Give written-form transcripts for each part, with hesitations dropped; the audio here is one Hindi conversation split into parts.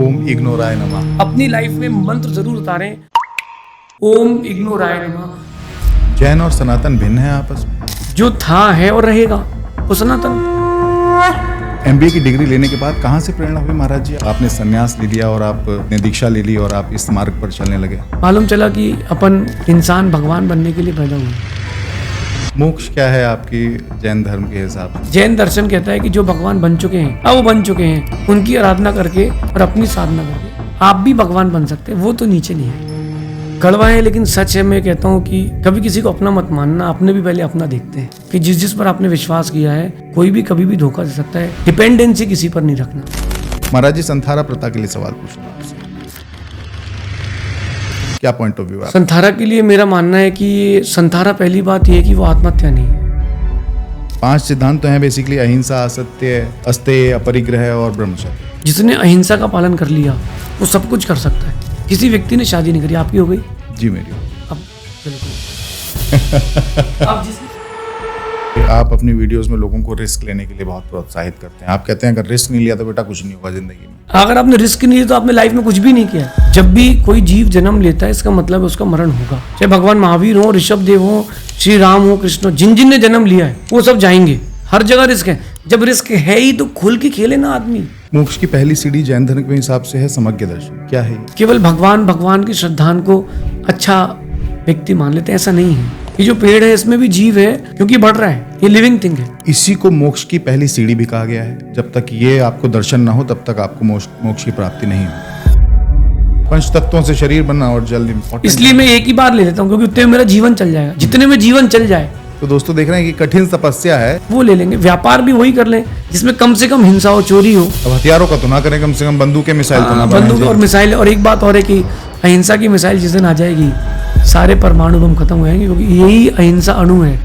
ओम इग्नोराय नमः। अपनी लाइफ में मंत्र जरूर उतारें। ओम इग्नोराय नमः। जैन और सनातन भिन्न है आपस में। जो था है और रहेगा वो सनातन। MBA की डिग्री लेने के बाद कहाँ से प्रेरणा हुई महाराज जी? आपने संन्यास ले लिया और आपने दीक्षा ले ली और आप इस मार्ग पर चलने लगे। मालूम चला कि अपन इंसान भगवान बनने के लिए पैदा हुए। मोक्ष क्या है आपकी जैन धर्म के हिसाब से? जैन दर्शन कहता है कि जो भगवान बन चुके हैं, अब वो बन चुके हैं, उनकी आराधना करके और अपनी साधना करके आप भी भगवान बन सकते हैं। वो तो नीचे नहीं है, कड़वा है लेकिन सच है। मैं कहता हूँ कि कभी किसी को अपना मत मानना, अपने भी पहले अपना देखते हैं कि जिस पर आपने विश्वास किया है कोई भी कभी भी धोखा दे सकता है। डिपेंडेंसी किसी पर नहीं रखना। महाराज जी, संथारा प्रथा के लिए सवाल पूछना आपसे, क्या पॉइंट ऑफ व्यू है? संथारा के लिए मेरा मानना है कि संथारा, पहली बात यह है कि वो आत्महत्या नहीं है। 5 सिद्धांत तो हैं बेसिकली: अहिंसा, असत्य, अस्तेय, अपरिग्रह और ब्रह्मचर्य। जिसने अहिंसा का पालन कर लिया वो सब कुछ कर सकता है। किसी व्यक्ति ने शादी नहीं करी, आपकी हो गई? जी मेरी। अब बिल्कुल आप अपनी वीडियोस में लोगों को रिस्क लेने के लिए बहुत प्रोत्साहित करते हैं। आप कहते हैं अगर रिस्क नहीं लिया तो बेटा कुछ नहीं होगा जिंदगी में। अगर आपने रिस्क नहीं लिया तो आपने लाइफ में कुछ भी नहीं किया। जब भी कोई जीव जन्म लेता है इसका मतलब है उसका मरण होगा। चाहे भगवान महावीर हो, ऋषभ देव हो, श्री राम हो, कृष्ण हो, जिन जिन ने जन्म लिया है वो सब जाएंगे। हर जगह रिस्क है। जब रिस्क है ही तो खुल के खेले ना आदमी। मोक्ष की पहली सीढ़ी जैन धर्म के हिसाब से है समग्र दर्शन। क्या है ये? केवल भगवान की श्रद्धान को अच्छा व्यक्ति मान लेते हैं, ऐसा नहीं है। ये जो पेड़ है इसमें भी जीव है क्योंकि बढ़ रहा है, ये लिविंग थिंग है। इसी को मोक्ष की पहली सीढ़ी भी कहा गया है। जब तक ये आपको दर्शन ना हो तब तक आपको मोक्ष की प्राप्ति नहीं हो। पंच तत्वों से शरीर बनना और जल इम्पोर्टेंट। इसलिए मैं एक ही बार ले लेता हूँ क्योंकि उतने में मेरा जीवन चल जाएगा। जितने में जीवन चल जाए तो दोस्तों देख रहे हैं कि कठिन तपस्या है, वो ले लेंगे। व्यापार भी वही कर लें जिसमें कम से कम हिंसा हो, चोरी हो। अब हथियारों का तो ना करें, कम से कम बंदूकें, मिसाइल तो ना बंदूक बनाएं। और मिसाइल। और एक बात और है कि अहिंसा की मिसाइल जिस दिन आ जाएगी सारे परमाणु बम खत्म हो जाएंगे क्योंकि यही अहिंसा अणु है।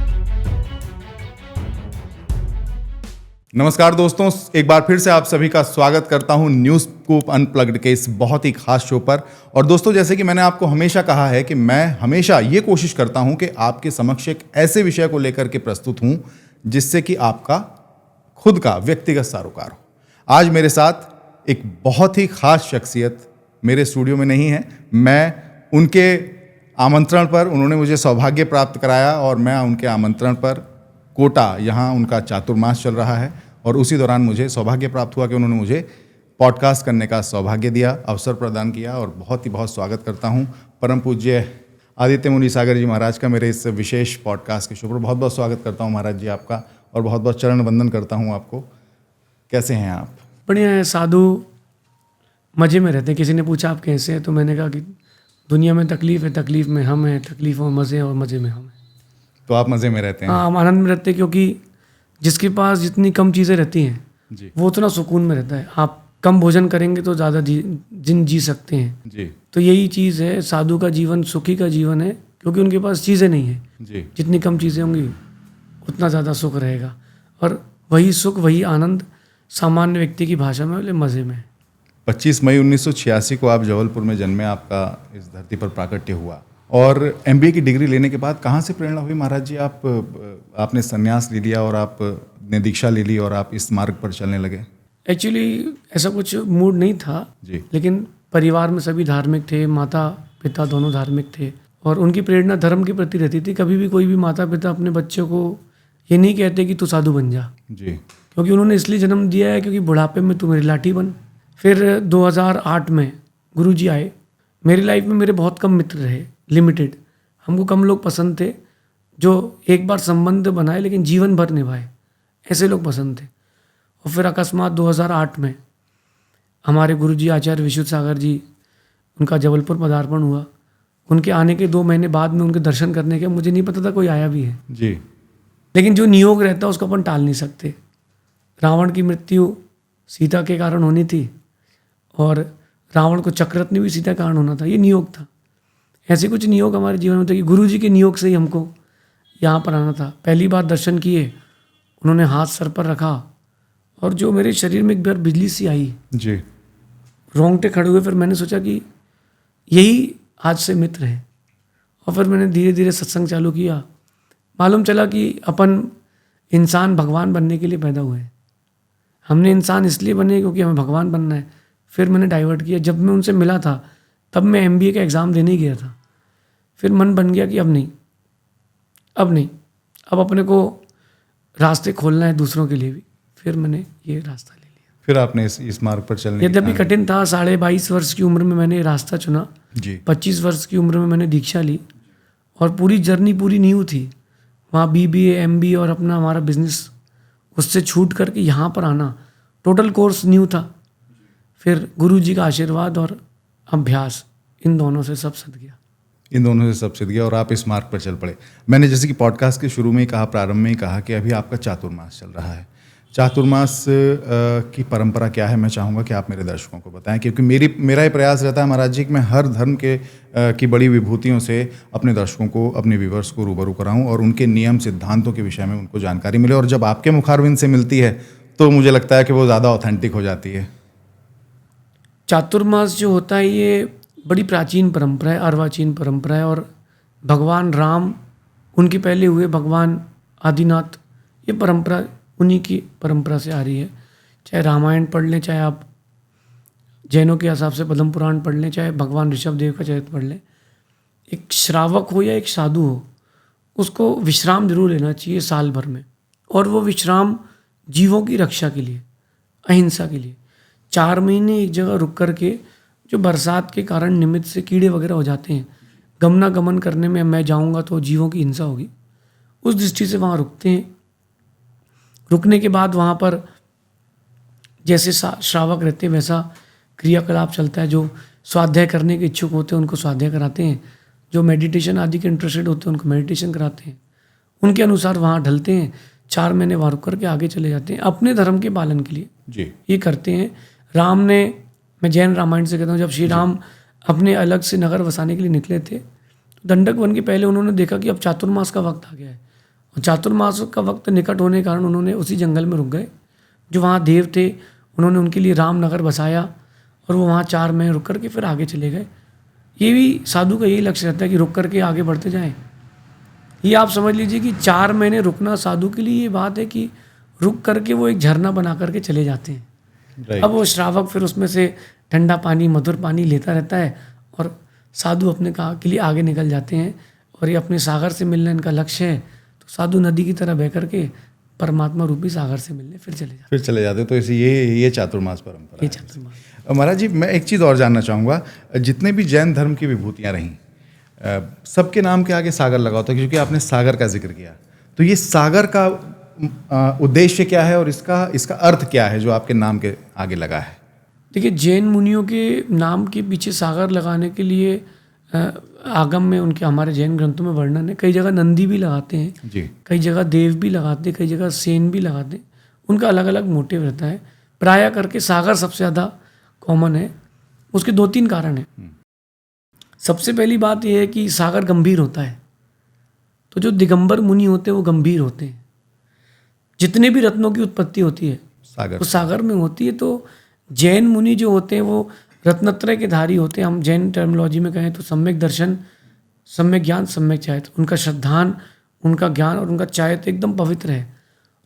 नमस्कार दोस्तों, एक बार फिर से आप सभी का स्वागत करता हूं न्यूज़ स्कूप अनप्लग्ड के इस बहुत ही खास शो पर। और दोस्तों, जैसे कि मैंने आपको हमेशा कहा है कि मैं हमेशा ये कोशिश करता हूं कि आपके समक्ष एक ऐसे विषय को लेकर के प्रस्तुत हूं जिससे कि आपका खुद का व्यक्तिगत सरोकार हो। आज मेरे साथ एक बहुत ही खास शख्सियत मेरे स्टूडियो में नहीं है। मैं उनके आमंत्रण पर, उन्होंने मुझे सौभाग्य प्राप्त कराया और मैं उनके आमंत्रण पर कोटा, यहाँ उनका चातुर्मास चल रहा है और उसी दौरान मुझे सौभाग्य प्राप्त हुआ कि उन्होंने मुझे पॉडकास्ट करने का सौभाग्य दिया, अवसर प्रदान किया। और बहुत ही बहुत स्वागत करता हूँ परम पूज्य आदित्य मुनि सागर जी महाराज का मेरे इस विशेष पॉडकास्ट के शो पर। बहुत बहुत स्वागत करता हूँ महाराज जी आपका और बहुत बहुत चरण वंदन करता हूँ आपको। कैसे हैं आप? बढ़िया है, साधु मज़े में रहते हैं। किसी ने पूछा आप कैसे हैं तो मैंने कहा कि दुनिया में तकलीफ है, तकलीफ में हम हैं, तकलीफों में मज़े और मज़े में हम हैं। तो आप मज़े में रहते हैं? हाँ, हम आनंद में रहते हैं क्योंकि जिसके पास जितनी कम चीज़ें रहती हैं जी वो उतना सुकून में रहता है। आप कम भोजन करेंगे तो ज़्यादा जी सकते हैं। जी तो यही चीज़ है, साधु का जीवन सुखी का जीवन है क्योंकि उनके पास चीज़ें नहीं है। जी जितनी कम चीज़ें होंगी उतना ज़्यादा सुख रहेगा। और वही सुख, वही आनंद सामान्य व्यक्ति की भाषा में बोले मज़े में। 25 मई 1986 को आप जबलपुर में जन्मे, आपका इस धरती पर प्राकट्य हुआ। और MBA की डिग्री लेने के बाद कहाँ से प्रेरणा हुई महाराज जी? आपने संन्यास ले लिया और आपने दीक्षा ले ली और आप इस मार्ग पर चलने लगे। एक्चुअली ऐसा कुछ मूड नहीं था जी। लेकिन परिवार में सभी धार्मिक थे, माता पिता दोनों धार्मिक थे और उनकी प्रेरणा धर्म के प्रति रहती थी। कभी भी कोई भी माता पिता अपने बच्चों को ये नहीं कहते कि तू साधु बन जा, जी क्योंकि उन्होंने इसलिए जन्म दिया है क्योंकि बुढ़ापे में तू मेरी लाठी बन। फिर 2008 में गुरुजी आए। मेरी लाइफ में मेरे बहुत कम मित्र रहे, लिमिटेड। हमको कम लोग पसंद थे जो एक बार संबंध बनाए लेकिन जीवन भर निभाए, ऐसे लोग पसंद थे। और फिर अकस्मात 2008 में हमारे गुरुजी आचार्य विशुद्ध सागर जी, उनका जबलपुर पदार्पण हुआ। उनके आने के 2 महीने बाद में उनके दर्शन करने के, मुझे नहीं पता था कोई आया भी है। जी लेकिन जो नियोग रहता है उसको अपन टाल नहीं सकते। रावण की मृत्यु सीता के कारण होनी थी और रावण को चक्ररत्न भी सीता के कारण होना था, ये नियोग था। ऐसे कुछ नियोग हमारे जीवन में थे कि गुरुजी के नियोग से ही हमको यहाँ पर आना था। पहली बार दर्शन किए, उन्होंने हाथ सर पर रखा और जो मेरे शरीर में एक बार बिजली सी आई, जी रोंगटे खड़े हुए। फिर मैंने सोचा कि यही आज से मित्र हैं और फिर मैंने धीरे धीरे सत्संग चालू किया। मालूम चला कि अपन इंसान भगवान बनने के लिए पैदा हुए हैं। हमने इंसान इसलिए बने क्योंकि हमें भगवान बनना है। फिर मैंने डाइवर्ट किया। जब मैं उनसे मिला था तब मैं MBA का एग्ज़ाम देने ही गया था। फिर मन बन गया कि अब नहीं, अब अपने को रास्ते खोलना है दूसरों के लिए भी। फिर मैंने ये रास्ता ले लिया। फिर आपने इस मार्ग पर चलने यद्यपि कठिन था, 22.5 वर्ष की उम्र में मैंने ये रास्ता चुना। जी 25 वर्ष की उम्र में मैंने दीक्षा ली और पूरी जर्नी पूरी न्यू थी। वहाँ BBA MBA और अपना हमारा बिजनेस, उससे छूट करके यहाँ पर आना, टोटल कोर्स न्यू था। फिर गुरु जी का आशीर्वाद और अभ्यास, इन दोनों से सब सद गया। इन दोनों से सब सिद्ध गया और आप इस मार्ग पर चल पड़े। मैंने जैसे कि पॉडकास्ट के शुरू में ही कहा, प्रारंभ में ही कहा कि अभी आपका चातुर्मास चल रहा है। चातुर्मास की परंपरा क्या है, मैं चाहूँगा कि आप मेरे दर्शकों को बताएं, क्योंकि मेरा ये प्रयास रहता है महाराज जी कि मैं हर धर्म की बड़ी विभूतियों से अपने दर्शकों को, अपने व्यूवर्स को रूबरू कराऊं और उनके नियम सिद्धांतों के विषय में उनको जानकारी मिले। और जब आपके मुखारविंद से मिलती है तो मुझे लगता है कि वो ज़्यादा ऑथेंटिक हो जाती है। चातुर्मास जो होता है ये बड़ी प्राचीन परंपरा है, अर्वाचीन परंपरा है। और भगवान राम, उनके पहले हुए भगवान आदिनाथ, ये परंपरा उन्हीं की परंपरा से आ रही है। चाहे रामायण पढ़ लें, चाहे आप जैनों के हिसाब से पद्म पुराण पढ़ लें, चाहे भगवान ऋषभ देव का चरित्र पढ़ लें, एक श्रावक हो या एक साधु हो, उसको विश्राम जरूर लेना चाहिए साल भर में। और वो विश्राम जीवों की रक्षा के लिए, अहिंसा के लिए। 4 महीने एक जगह रुक करके, जो बरसात के कारण निमित्त से कीड़े वगैरह हो जाते हैं, गमनागमन करने में मैं जाऊंगा तो जीवों की हिंसा होगी, उस दृष्टि से वहाँ रुकते हैं। रुकने के बाद वहाँ पर जैसे श्रावक रहते हैं वैसा क्रियाकलाप चलता है। जो स्वाध्याय करने के इच्छुक होते हैं उनको स्वाध्याय कराते हैं, जो मेडिटेशन आदि के इंटरेस्टेड होते हैं उनको मेडिटेशन कराते हैं, उनके अनुसार वहाँ ढलते हैं। 4 महीने वहाँ रुक करके आगे चले जाते हैं अपने धर्म के पालन के लिए। जी ये करते हैं। राम ने, मैं जैन रामायण से कहता हूँ, जब श्री राम अपने अलग से नगर बसाने के लिए निकले थे तो दंडक वन के पहले उन्होंने देखा कि अब चातुर्मास का वक्त आ गया है। और चातुर्मास का वक्त निकट होने के कारण उन्होंने उसी जंगल में रुक गए। जो वहाँ देव थे उन्होंने उनके लिए राम नगर बसाया और वो वहाँ 4 महीने रुक करके फिर आगे चले गए। ये भी साधु का यही लक्ष्य रहता है कि रुक करके आगे बढ़ते जाएं। ये आप समझ लीजिए कि 4 महीने रुकना साधु के लिए ये बात है कि रुक करके वो एक झरना बना करके चले जाते हैं। राइट। अब वो श्रावक फिर उसमें से ठंडा पानी, मधुर पानी लेता रहता है और साधु अपने के लिए आगे निकल जाते हैं। और ये अपने सागर से मिलना इनका लक्ष्य है, तो साधु नदी की तरह बह करके परमात्मा रूपी सागर से मिलने फिर चले जाते तो इसे ये चातुर्मास परंपरा ये है। चातुर्मास। महाराज जी, मैं एक चीज़ और जानना चाहूँगा, जितने भी जैन धर्म की विभूतियाँ रहीं, सबके नाम के आगे सागर लगा होता है, क्योंकि आपने सागर का जिक्र किया। तो ये सागर का उद्देश्य क्या है और इसका अर्थ क्या है जो आपके नाम के आगे लगा है? देखिए, जैन मुनियों के नाम के पीछे सागर लगाने के लिए आगम में उनके, हमारे जैन ग्रंथों में वर्णन है। कई जगह नंदी भी लगाते हैं जी। कई जगह देव भी लगाते हैं, कई जगह सेन भी लगाते हैं। उनका अलग अलग मोटिव रहता है। प्रायः करके सागर सबसे ज़्यादा कॉमन है। उसके 2-3 कारण हैं। सबसे पहली बात यह है कि सागर गंभीर होता है, तो जो दिगंबर मुनि होते हैं वो गंभीर होते हैं। जितने भी रत्नों की उत्पत्ति होती है वो सागर में होती है। तो जैन मुनि जो होते हैं वो रत्नत्रय के धारी होते हैं। हम जैन टर्मिनोलॉजी में कहें तो सम्यक दर्शन, सम्यक ज्ञान, सम्यक चारित्र। उनका श्रद्धान, उनका ज्ञान और उनका चारित्र एकदम पवित्र है।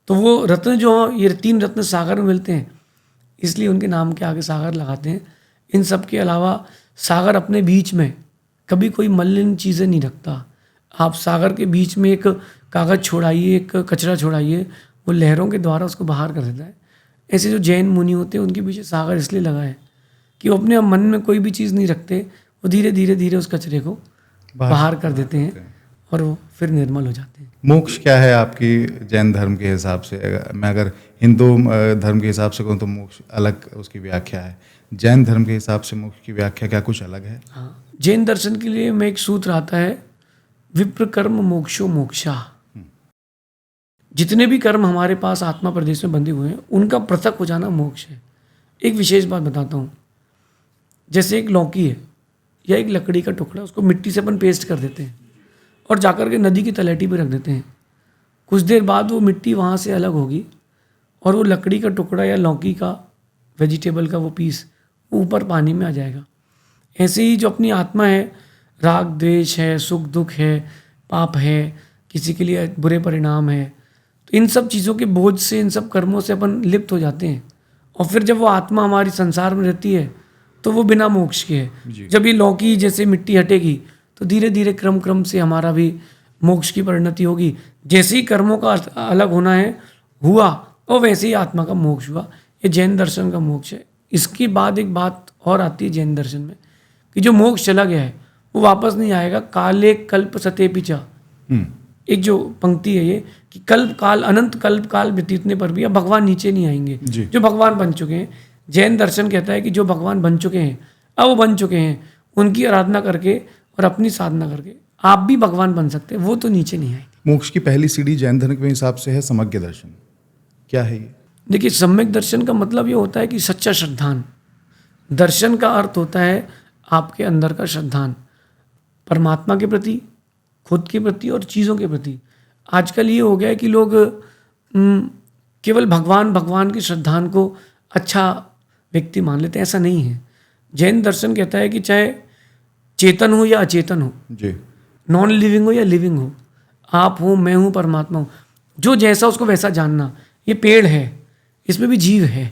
तो वो रत्न जो, ये 3 रत्न सागर में मिलते हैं, इसलिए उनके नाम के आगे सागर लगाते हैं। इन सब के अलावा सागर अपने बीच में कभी कोई मलिन चीज़ें नहीं रखता। आप सागर के बीच में एक कागज़ छोड़ाइए, एक कचरा छोड़ाइए, वो लहरों के द्वारा उसको बाहर कर देता है। ऐसे जो जैन मुनि होते हैं उनके पीछे सागर इसलिए लगा है कि वो अपने मन में कोई भी चीज़ नहीं रखते, वो धीरे धीरे धीरे उस कचरे को बाहर कर देते हैं और वो फिर निर्मल हो जाते हैं। मोक्ष क्या है आपकी जैन धर्म के हिसाब से? मैं अगर हिंदू धर्म के हिसाब से कहूँ तो मोक्ष अलग उसकी व्याख्या है, जैन धर्म के हिसाब से मोक्ष की व्याख्या क्या कुछ अलग है? हाँ, जैन दर्शन के लिए में एक सूत्र आता है, विप्र कर्म मोक्षो मोक्षा। जितने भी कर्म हमारे पास आत्मा प्रदेश में बंधे हुए हैं उनका पृथक हो जाना मोक्ष है। एक विशेष बात बताता हूँ, जैसे एक लौकी है या एक लकड़ी का टुकड़ा, उसको मिट्टी से अपन पेस्ट कर देते हैं और जाकर के नदी की तलहटी पे रख देते हैं। कुछ देर बाद वो मिट्टी वहाँ से अलग होगी और वो लकड़ी का टुकड़ा या लौकी का, वेजिटेबल का वो पीस ऊपर पानी में आ जाएगा। ऐसे ही जो अपनी आत्मा है, राग द्वेष है, सुख दुख है, पाप है, किसी के लिए बुरे परिणाम है, तो इन सब चीज़ों के बोझ से, इन सब कर्मों से अपन लिप्त हो जाते हैं। और फिर जब वो आत्मा हमारी संसार में रहती है तो वो बिना मोक्ष के है। जब ये लौकी जैसे मिट्टी हटेगी तो धीरे धीरे क्रम से हमारा भी मोक्ष की परिणति होगी। जैसे ही कर्मों का अलग होना है हुआ और वैसे ही आत्मा का मोक्ष हुआ। ये जैन दर्शन का मोक्ष है। इसके बाद एक बात और आती है जैन दर्शन में कि जो मोक्ष चला गया है वो वापस नहीं आएगा। काले कल्प सते पिचा, एक जो पंक्ति है ये कि कल्प काल अनंत कल्प काल बीतने पर भी अब भगवान नीचे नहीं आएंगे जो भगवान बन चुके हैं। जैन दर्शन कहता है कि जो भगवान बन चुके हैं अब वो बन चुके हैं, उनकी आराधना करके और अपनी साधना करके आप भी भगवान बन सकते हैं, वो तो नीचे नहीं आएंगे। मोक्ष की पहली सीढ़ी जैन धर्म के हिसाब से है समग्र दर्शन। क्या है ये? देखिए, सम्यक दर्शन का मतलब ये होता है कि सच्चा श्रद्धान। दर्शन का अर्थ होता है आपके अंदर का श्रद्धान, परमात्मा के प्रति, खुद के प्रति और चीज़ों के प्रति। आजकल ये हो गया है कि लोग केवल भगवान की श्रद्धान को अच्छा व्यक्ति मान लेते हैं। ऐसा नहीं है। जैन दर्शन कहता है कि चाहे चेतन हो या अचेतन हो, नॉन लिविंग हो या लिविंग हो, आप हो, मैं हूँ, परमात्मा हूँ, जो जैसा उसको वैसा जानना। ये पेड़ है, इसमें भी जीव है।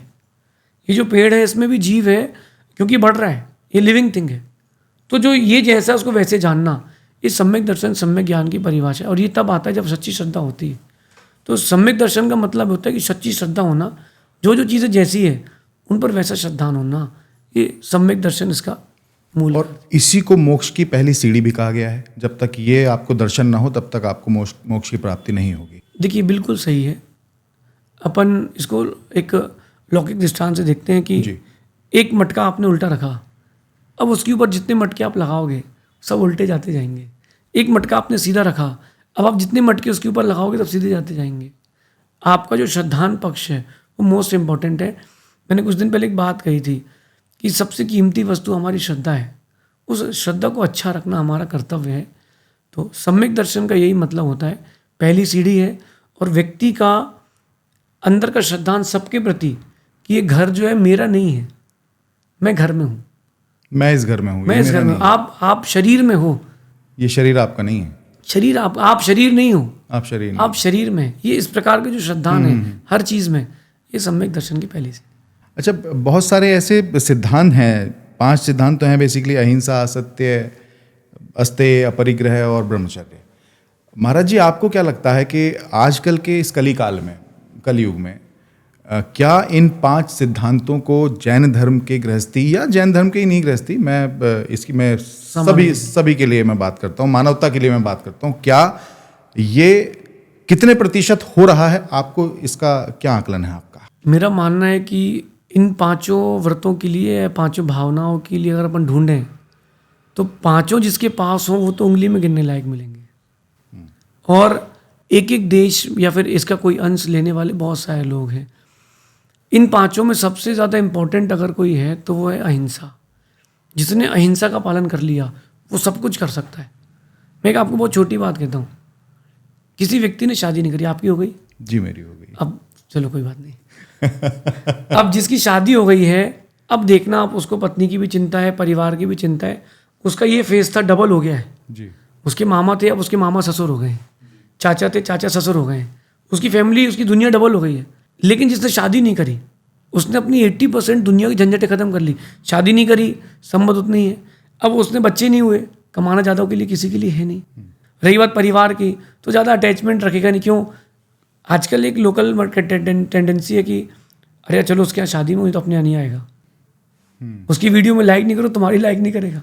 ये जो पेड़ है इसमें भी जीव है क्योंकि बढ़ रहा है, ये लिविंग थिंग है। तो जो ये जैसा उसको वैसे जानना, ये सम्यक दर्शन, सम्यक ज्ञान की परिभाषा है। और ये तब आता है जब सच्ची श्रद्धा होती है। तो सम्यक दर्शन का मतलब होता है कि सच्ची श्रद्धा होना, जो चीज़ें जैसी है उन पर वैसा श्रद्धान होना, ये सम्यक दर्शन इसका मूल। और इसी को मोक्ष की पहली सीढ़ी भी कहा गया है। जब तक ये आपको दर्शन ना हो तब तक आपको मोक्ष की प्राप्ति नहीं होगी। देखिए, बिल्कुल सही है। अपन इसको एक लौकिक दृष्टांत से देखते हैं कि एक मटका आपने उल्टा रखा, अब उसके ऊपर जितने मटके आप लगाओगे सब उल्टे जाते जाएंगे। एक मटका आपने सीधा रखा, अब आप जितने मटके उसके ऊपर लगाओगे तब सीधे जाते जाएंगे। आपका जो श्रद्धान पक्ष है वो मोस्ट इम्पॉर्टेंट है। मैंने कुछ दिन पहले एक बात कही थी कि सबसे कीमती वस्तु हमारी श्रद्धा है। उस श्रद्धा को अच्छा रखना हमारा कर्तव्य है। तो सम्यक दर्शन का यही मतलब होता है, पहली सीढ़ी है। और व्यक्ति का अंदर का श्रद्धान सबके प्रति कि ये घर जो है मेरा नहीं है, मैं घर में हूँ, मैं इस घर में हूँ, मैं इस घर में हूँ। आप शरीर में हो, ये शरीर आपका नहीं है। शरीर आप शरीर नहीं हो, आप शरीर नहीं। आप शरीर में। ये इस प्रकार के जो श्रद्धान है हर चीज़ में, ये सम्यक दर्शन की पहली से। अच्छा, बहुत सारे ऐसे सिद्धांत हैं, 5 सिद्धांत तो हैं बेसिकली, अहिंसा, असत्य, अस्तेय, अपरिग्रह और ब्रह्मचर्य। महाराज जी, आपको क्या लगता है कि आजकल के इस कलयुग में क्या इन 5 सिद्धांतों को जैन धर्म के गृहस्थी या जैन धर्म के ही नहीं गृहस्थी, मैं सभी के लिए मैं बात करता हूँ, मानवता के लिए मैं बात करता हूँ, क्या ये कितने प्रतिशत हो रहा है? आपको इसका क्या आकलन है आपका? मेरा मानना है कि इन 5 व्रतों के लिए, 5 भावनाओं के लिए अगर अपन ढूंढें तो 5 जिसके पास हो वो तो उंगली में गिनने लायक मिलेंगे। और एक एक देश या फिर इसका कोई अंश लेने वाले बहुत सारे लोग हैं। इन 5 में सबसे ज़्यादा इम्पोर्टेंट अगर कोई है तो वो है अहिंसा। जिसने अहिंसा का पालन कर लिया वो सब कुछ कर सकता है। मैं आपको बहुत छोटी बात कहता हूँ, किसी व्यक्ति ने शादी नहीं करी, आपकी हो गई? जी, मेरी हो गई। अब चलो कोई बात नहीं। अब जिसकी शादी हो गई है, अब देखना आप, उसको पत्नी की भी चिंता है, परिवार की भी चिंता है। उसका ये फेस था, डबल हो गया है जी। उसके मामा थे, अब उसके मामा ससुर हो गए, चाचा थे, चाचा ससुर हो गए, उसकी फैमिली, उसकी दुनिया डबल हो गई है। लेकिन जिसने शादी नहीं करी उसने अपनी 80% दुनिया की झंझटें खत्म कर ली। शादी नहीं करी, संबंध उतने ही है, अब उसने बच्चे नहीं हुए, कमाना ज़्यादा के लिए किसी के लिए है नहीं। रही बात परिवार की, तो ज़्यादा अटैचमेंट रखेगा नहीं। क्यों? आजकल एक लोकल टेंडेंसी है कि अरे चलो उसके यहाँ शादी में हुई तो अपने यहाँ नहीं आएगा, उसकी वीडियो में लाइक नहीं करो तुम्हारी लाइक नहीं करेगा।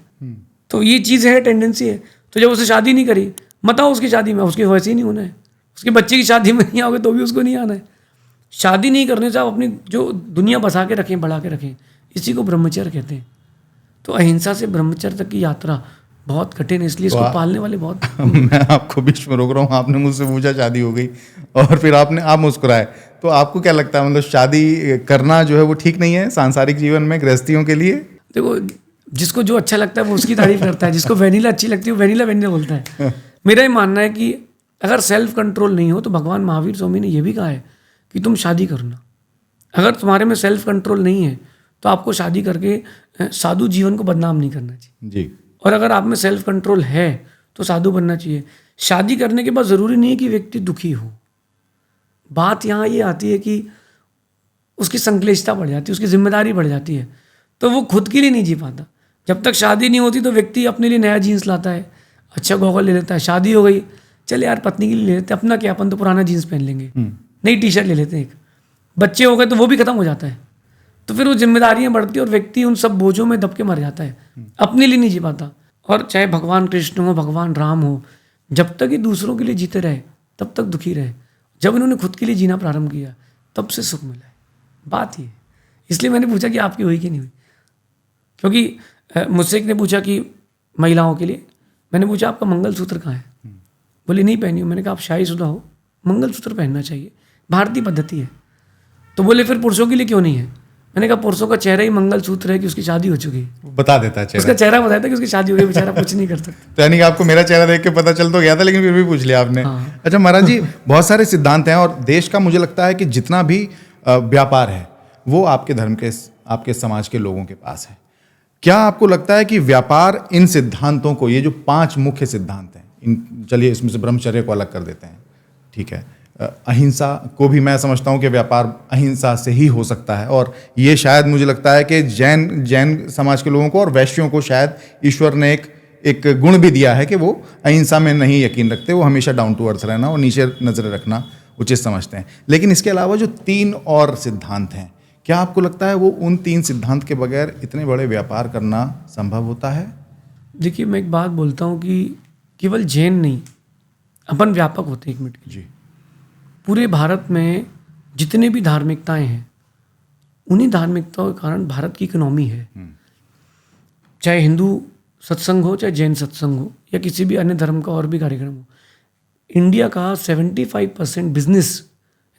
तो ये चीज़ है, टेंडेंसी है। तो जब उसने शादी नहीं करी, मत आओ उसकी शादी में, उसके वैसे ही नहीं होना है। उसके बच्चे की शादी में नहीं आओगे तो भी उसको नहीं आना है। शादी नहीं करने से आप अपनी जो दुनिया बसा के रखें, बढ़ा के रखें, इसी को ब्रह्मचर्य कहते हैं। तो अहिंसा से ब्रह्मचर्य तक की यात्रा बहुत कठिन है, इसलिए इसको पालने वाले बहुत। मैं आपको बीच में रोक रहा हूँ, आपने मुझसे पूछा शादी हो गई और फिर आप मुस्कुराए, तो आपको क्या लगता है, मतलब शादी करना जो है वो ठीक नहीं है सांसारिक जीवन में गृहस्थियों के लिए? देखो, जिसको जो अच्छा लगता है वो उसकी तारीफ करता है, जिसको वैनिला अच्छी लगती है वो वैनिला बोलता है। मेरा ये मानना है कि अगर सेल्फ कंट्रोल नहीं हो, तो भगवान महावीर स्वामी ने यह भी कहा है कि तुम शादी करना। अगर तुम्हारे में सेल्फ कंट्रोल नहीं है तो आपको शादी करके साधु जीवन को बदनाम नहीं करना चाहिए जी। और अगर आप में सेल्फ कंट्रोल है तो साधु बनना चाहिए। शादी करने के बाद ज़रूरी नहीं है कि व्यक्ति दुखी हो। बात यहाँ ये आती है कि उसकी संश्लिष्टता बढ़ जाती है, उसकी जिम्मेदारी बढ़ जाती है। तो वो खुद के लिए नहीं जी पाता। जब तक शादी नहीं होती तो व्यक्ति अपने लिए नया जीन्स लाता है, अच्छा गॉगल ले लेता है। शादी हो गई, चल यार पत्नी के लिए ले लेते हैं, अपना क्या, अपन तो पुराना जीन्स पहन लेंगे, नई टी शर्ट ले लेते हैं। एक बच्चे हो गए तो वो भी खत्म हो जाता है। तो फिर वो जिम्मेदारियां बढ़ती है और व्यक्ति उन सब बोझों में दब के मर जाता है, अपने लिए नहीं जी पाता। और चाहे भगवान कृष्ण हो, भगवान राम हो, जब तक ये दूसरों के लिए जीते रहे तब तक दुखी रहे। जब इन्होंने खुद के लिए जीना प्रारंभ किया तब से सुख मिला है। बात ये, इसलिए मैंने पूछा कि आपकी हुई कि नहीं हुई। क्योंकि मुझसे एक ने पूछा कि महिलाओं के लिए, मैंने पूछा आपका मंगलसूत्र कहाँ है? बोले नहीं पहनी हो। मैंने कहा आप शादीशुदा हो, मंगलसूत्र पहनना चाहिए, भारतीय पद्धति है। तो बोले फिर पुरुषों के लिए क्यों नहीं है? मैंने कहा पुरुषों का चेहरा ही मंगलसूत्र है कि उसकी शादी हो चुकी है। बता देता है चेहरा, उसका चेहरा बताया था कि उसकी शादी हो गई, बेचारा कुछ नहीं कर सकता। तो यानी कि आपको मेरा चेहरा देख के पता चल तो गया था, लेकिन फिर भी पूछ लिया आपने। हाँ। अच्छा महाराज जी, बहुत सारे सिद्धांत हैं और देश का मुझे लगता है कि जितना भी व्यापार है वो आपके धर्म के, आपके समाज के लोगों के पास है। क्या आपको लगता है कि व्यापार इन सिद्धांतों को, ये जो 5 मुख्य सिद्धांत हैं, इन, चलिए इसमें से ब्रह्मचर्य को अलग कर देते हैं, ठीक है, अहिंसा को भी मैं समझता हूँ कि व्यापार अहिंसा से ही हो सकता है, और ये शायद मुझे लगता है कि जैन समाज के लोगों को और वैश्यों को शायद ईश्वर ने एक गुण भी दिया है कि वो अहिंसा में नहीं यकीन रखते, वो हमेशा डाउन टू अर्थ रहना और नीचे नजर रखना उचित समझते हैं। लेकिन इसके अलावा जो 3 और सिद्धांत हैं, क्या आपको लगता है वो उन 3 सिद्धांत के बगैर इतने बड़े व्यापार करना संभव होता है? देखिए मैं एक बात बोलता हूँ कि केवल जैन नहीं, अपन व्यापक होते हैं। एक मिनट जी। पूरे भारत में जितने भी धार्मिकताएं हैं, उन्हीं धार्मिकताओं के कारण भारत की इकोनॉमी है। चाहे हिंदू सत्संग हो, चाहे जैन सत्संग हो, या किसी भी अन्य धर्म का और भी कार्यक्रम हो, इंडिया का 75% बिजनेस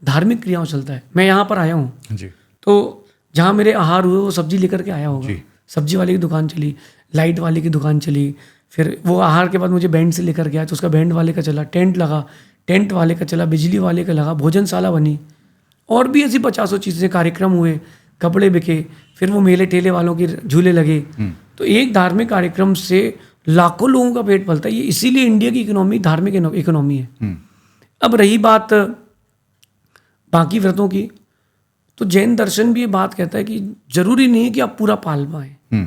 धार्मिक क्रियाओं चलता है। मैं यहाँ पर आया हूँ जी। तो जहाँ मेरे आहार हुए वो सब्जी लेकर के आया होगा, सब्जी वाले की दुकान चली, लाइट वाले की दुकान चली, फिर वो आहार के बाद मुझे बैंड से लेकर गया तो उसका बैंड वाले का चला, टेंट लगा, टेंट वाले का चला, बिजली वाले का लगा, भोजनशाला बनी, और भी ऐसी 50 चीज़ें, कार्यक्रम हुए, कपड़े बिके, फिर वो मेले ठेले वालों के झूले लगे। तो एक धार्मिक कार्यक्रम से लाखों लोगों का पेट पलता है। ये इसीलिए इंडिया की इकोनॉमी धार्मिक इकोनॉमी है। अब रही बात बाकी व्रतों की, तो जैन दर्शन भी ये बात कहता है कि जरूरी नहीं है कि आप पूरा पाल पाएं,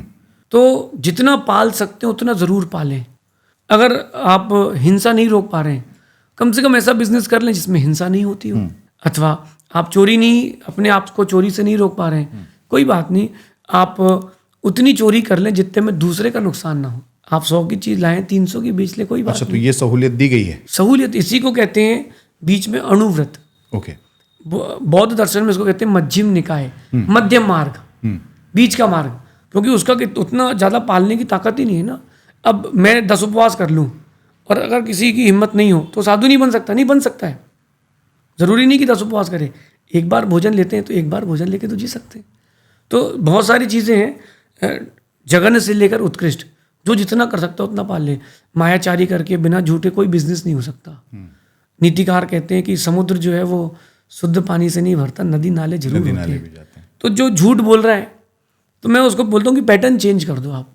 तो जितना पाल सकते हैं उतना ज़रूर पालें। अगर आप हिंसा नहीं रोक पा रहे हैं, कम से कम ऐसा बिजनेस कर लें जिसमें हिंसा नहीं होती हो। अथवा आप चोरी नहीं, अपने आप को चोरी से नहीं रोक पा रहे हैं, कोई बात नहीं, आप उतनी चोरी कर लें जितने में दूसरे का नुकसान ना हो। आप 100 की चीज़ लाएं, 300 की बेच लें, कोई बात अच्छा, नहीं। तो ये सहूलियत दी गई है। सहूलियत इसी को कहते हैं बीच में अणुव्रत। ओके। बौद्ध दर्शन में इसको कहते हैं मध्यम निकाय, मध्यम मार्ग, बीच का मार्ग, क्योंकि उसका उतना ज़्यादा पालने की ताकत ही नहीं है ना। अब मैं 10 उपवास कर लूँ और अगर किसी की हिम्मत नहीं हो तो साधु नहीं बन सकता, नहीं बन सकता है। ज़रूरी नहीं कि 10 उपवास करे, एक बार भोजन लेते हैं तो एक बार भोजन लेके तो जी सकते हैं। तो बहुत सारी चीज़ें हैं, जघन्य से लेकर उत्कृष्ट, जो जितना कर सकता है उतना पाल ले। मायाचारी करके बिना झूठे कोई बिजनेस नहीं हो सकता। नीतिकार कहते हैं कि समुद्र जो है वो शुद्ध पानी से नहीं भरता, नदी नाले जरूर होते हैं। तो जो झूठ बोल रहा है, तो मैं उसको बोलता हूँ कि पैटर्न चेंज कर दो आप,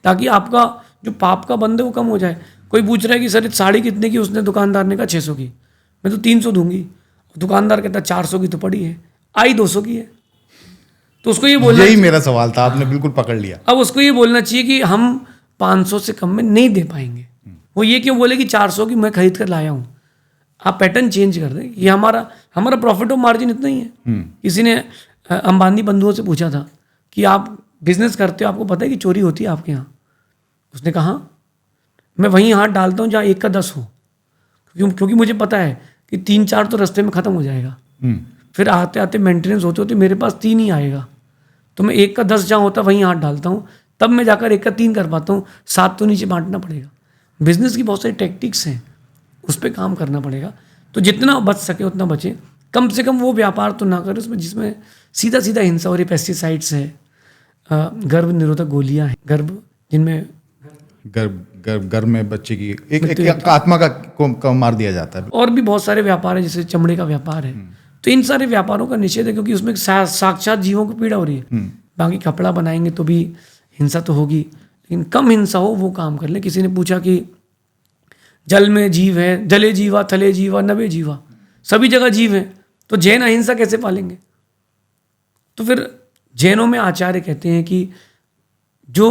ताकि आपका जो पाप का बंद है वो कम हो जाए। कोई पूछ रहा है कि सर साड़ी कितने की, उसने दुकानदार ने कहा 600 की, मैं तो 300 दूंगी। दुकानदार कहता 400 की तो पड़ी है, आई 200 की है। तो उसको ये बोलना, यही मेरा सवाल था, आपने बिल्कुल पकड़ लिया। अब उसको ये बोलना चाहिए कि हम 500 से कम में नहीं दे पाएंगे। वो ये क्यों बोले कि 400 की मैं खरीद कर लाया हूँ। आप पैटर्न चेंज कर दें। ये हमारा प्रॉफिट और मार्जिन इतना ही है। किसी ने अंबानी बंधुओं से पूछा था कि आप बिजनेस करते हो, आपको पता है कि चोरी होती है आपके यहाँ? उसने कहा मैं वहीं हाथ डालता हूँ जहाँ 1 का 10 हो, क्योंकि मुझे पता है कि 3-4 तो रास्ते में ख़त्म हो जाएगा। फिर आते आते मेंटेनेंस होते होते मेरे पास 3 ही आएगा, तो मैं 1 का 10 जहाँ होता वहीं हाथ डालता हूँ, तब मैं जाकर 1 का 3 कर पाता हूँ। 7 तो नीचे बांटना पड़ेगा। बिजनेस की बहुत सारी टेक्टिक्स हैं, उस पर काम करना पड़ेगा। तो जितना बच सके उतना बचे। कम से कम वो व्यापार तो ना करें उसमें जिसमें सीधा सीधा हिंसा हो रही। पेस्टिसाइड्स है, गर्भ निरोधक गोलियां हैं, जिनमें गर्भ में बच्चे की एक आत्मा को मार दिया जाता है। और भी बहुत सारे व्यापार है, जैसे चमड़े का व्यापार है। तो इन सारे व्यापारों का निषेध है, क्योंकि उसमें साक्षात जीवों को पीड़ा हो रही है। बाकी कपड़ा बनाएंगे तो भी हिंसा तो होगी, लेकिन कम हिंसा हो वो काम कर ले। किसी ने पूछा कि जल में जीव है, जले जीवा, थले जीवा, नभे जीवा, सभी जगह जीव है, तो जैन अहिंसा कैसे पालेंगे? तो फिर जैनों में आचार्य कहते हैं कि जो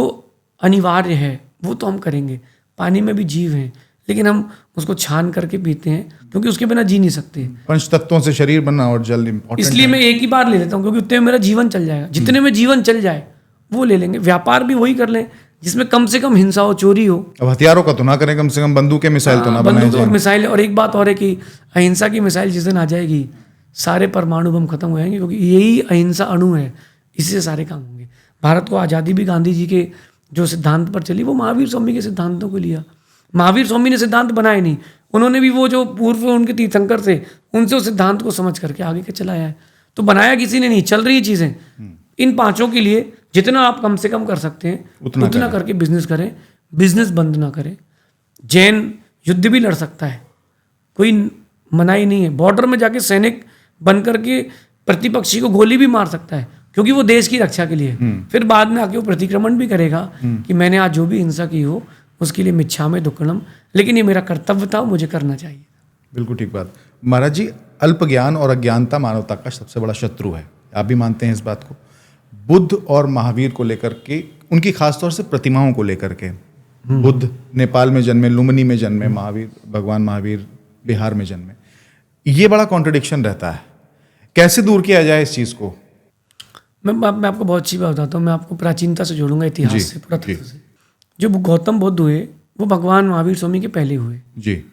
अनिवार्य है वो तो हम करेंगे, पानी में भी जीव हैं लेकिन हम उसको छान करके पीते हैं क्योंकि उसके बिना जी नहीं सकते। पंच तत्वों से शरीर बनना और जल इम्पोर्टेंट इसलिए मैं एक ही बार ले लेता हूँ क्योंकि उतने में मेरा जीवन चल जाएगा, जितने में जीवन चल जाए वो ले लेंगे। व्यापार भी वही कर लें जिसमें कम से कम हिंसा हो, चोरी हो। अब हथियारों का तो ना करें, कम से कम बंदूक के मिसाइल तो ना बनाए बंदूक और जाएं। मिसाइल। और एक बात और है कि अहिंसा की मिसाइल जिस दिन आ जाएगी सारे परमाणु बम खत्म हो जाएंगे क्योंकि यही अहिंसा अणु है, इसी से सारे काम होंगे। भारत को आज़ादी भी गांधी जी के जो सिद्धांत पर चली वो महावीर स्वामी के सिद्धांतों को लिया। महावीर स्वामी ने सिद्धांत बनाए नहीं, उन्होंने भी वो जो पूर्व उनके तीर्थंकर थे उनसे उस सिद्धांत को समझ करके आगे के चलाया है। तो बनाया किसी ने नहीं, चल रही चीज़ें। इन पांचों के लिए जितना आप कम से कम कर सकते हैं उतना करके बिजनेस करें, बिजनेस बंद ना करें। जैन युद्ध भी लड़ सकता है, कोई मनाही नहीं है। बॉर्डर में जाके सैनिक बन करके प्रतिपक्षी को गोली भी मार सकता है क्योंकि वो देश की रक्षा के लिए। फिर बाद में आके वो प्रतिक्रमण भी करेगा कि मैंने आज जो भी हिंसा की हो उसके लिए मिच्छामि दुक्कडम, लेकिन ये मेरा कर्तव्य था, मुझे करना चाहिए। बिल्कुल ठीक बात। महाराज जी, अल्प ज्ञान और अज्ञानता मानवता का सबसे बड़ा शत्रु है, आप भी मानते हैं इस बात को। बुद्ध और महावीर को लेकर के, उनकी खासतौर से प्रतिमाओं को लेकर के, बुद्ध नेपाल में जन्मे, लुम्बिनी में जन्मे, महावीर, भगवान महावीर बिहार में जन्मे, ये बड़ा कॉन्ट्रडिक्शन रहता है। कैसे दूर किया जाए इस चीज़ को? मैं आपको बहुत अच्छी बात बताता हूँ। मैं आपको प्राचीनता से जोड़ूंगा, इतिहास से, पुरातत्व से। जो गौतम बुद्ध हुए वो भगवान महावीर स्वामी के पहले हुए जी,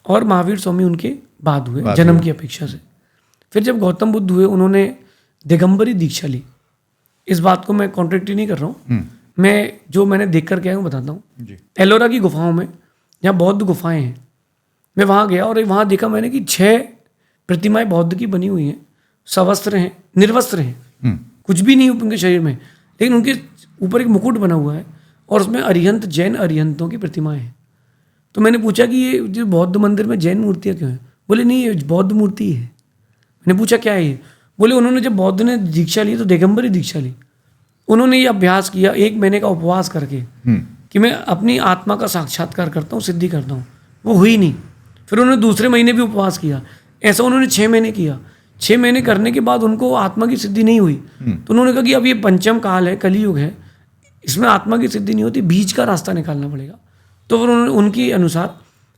और महावीर स्वामी उनके बाद हुए जन्म की अपेक्षा से। फिर जब गौतम बुद्ध हुए उन्होंने दिगंबरी दीक्षा ली। इस बात को मैं कॉन्ट्रैक्ट नहीं कर रहा हूँ, मैं जो मैंने देख कर के आया हूँ बताता हूँ। एलोरा की गुफाओं में जहाँ बौद्ध गुफाएं हैं, मैं वहाँ गया और वहाँ देखा मैंने कि 6 प्रतिमाएं बौद्ध की बनी हुई हैं, सवस्त्र हैं, निर्वस्त्र हैं, कुछ भी नहीं उनके शरीर में, लेकिन उनके ऊपर एक मुकुट बना हुआ है और उसमें अरिहंत, जैन अरिहंतों की प्रतिमाएं हैं। तो मैंने पूछा कि ये जो बौद्ध मंदिर में जैन मूर्तियाँ क्यों हैं? बोले नहीं, ये बौद्ध मूर्ति है। मैंने पूछा क्या है ये? बोले उन्होंने जब बौद्ध ने दीक्षा ली तो दिगंबरी दीक्षा ली, उन्होंने ये अभ्यास किया 1 महीने का उपवास करके कि मैं अपनी आत्मा का साक्षात्कार करता हूँ, सिद्धि करता हूँ। वो हुई नहीं। फिर उन्होंने दूसरे महीने भी उपवास किया। ऐसा उन्होंने 6 महीने किया। 6 महीने करने के बाद उनको आत्मा की सिद्धि नहीं हुई। तो उन्होंने कहा कि अब ये पंचम काल है, कलयुग है, इसमें आत्मा की सिद्धि नहीं होती, बीच का रास्ता निकालना पड़ेगा। तो फिर उन्होंने उनके अनुसार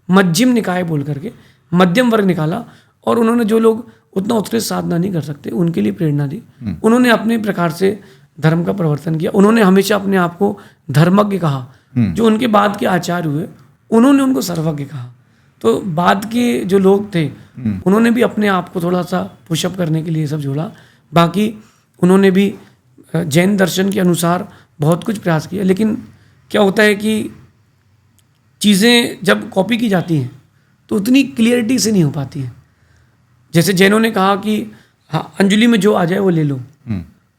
मध्यम निकाय बोल करके मध्यम वर्ग निकाला और उन्होंने जो लोग उतना उत्कृष्ट साधना नहीं कर सकते उनके लिए प्रेरणा दी। उन्होंने अपने प्रकार से धर्म का प्रवर्तन किया। उन्होंने हमेशा अपने आप को धर्मज्ञ कहा। जो उनके बाद के आचार्य हुए उन्होंने उनको सर्वज्ञ कहा। तो बाद के जो लोग थे उन्होंने भी अपने आप को थोड़ा सा पुशअप करने के लिए सब जोड़ा। बाकी उन्होंने भी जैन दर्शन के अनुसार बहुत कुछ प्रयास किया, लेकिन क्या होता है कि चीज़ें जब कॉपी की जाती हैं तो उतनी क्लियरिटी से नहीं हो पाती हैं। जैसे जैनों ने कहा कि हाँ, अंजलि में जो आ जाए वो ले लो,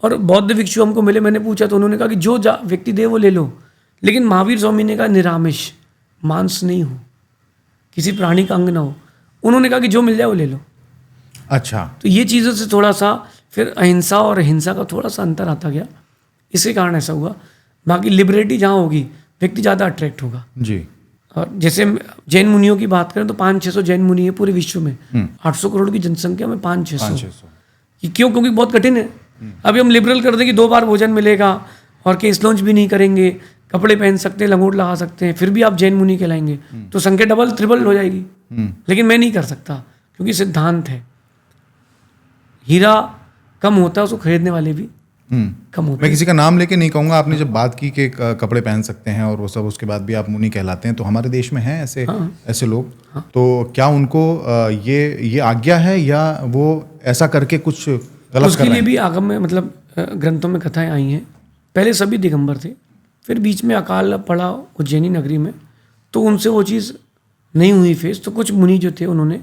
और बौद्ध भिक्षु हमको मिले, मैंने पूछा तो उन्होंने कहा कि जो व्यक्ति दे वो ले लो। लेकिन महावीर स्वामी ने कहा निरामिष, मांस नहीं हो, किसी प्राणी का अंग ना हो। उन्होंने कहा कि जो मिल जाए वो ले लो। अच्छा, तो ये चीज़ों से थोड़ा सा फिर अहिंसा और हिंसा का थोड़ा सा अंतर आता गया, इसके कारण ऐसा हुआ। बाकी लिबरेटी जहाँ होगी व्यक्ति ज़्यादा अट्रैक्ट होगा जी। और जैसे जैन मुनियों की बात करें तो 500-600 जैन मुनि है पूरे विश्व में। 800 करोड़ की जनसंख्या में 500-600। कि क्यों? क्योंकि बहुत कठिन है। अभी हम लिबरल कर दें कि 2 बार भोजन मिलेगा और केस लॉन्च भी नहीं करेंगे, कपड़े पहन सकते हैं, लंगोट लगा सकते हैं, फिर भी आप जैन मुनि कहलाएंगे, तो संख्या डबल ट्रिपल हो जाएगी। लेकिन मैं नहीं कर सकता क्योंकि सिद्धांत है, हीरा कम होता है उसको खरीदने वाले भी कम होते मैं किसी का नाम लेके नहीं कहूँगा, आपने जब बात की कि कपड़े पहन सकते हैं और वो सब, उसके बाद भी आप मुनि कहलाते हैं, तो हमारे देश में हैं ऐसे लोग। तो क्या उनको ये आज्ञा है या वो ऐसा करके कुछ गलत कर रहे हैं? उसके लिए भी आगम में मतलब ग्रंथों में कथाएं आई हैं। पहले सभी दिगंबर थे, फिर बीच में अकाल पड़ा उज्जैनी नगरी में, तो उनसे वो चीज़ नहीं हुई फेस, तो कुछ मुनि जो थे उन्होंने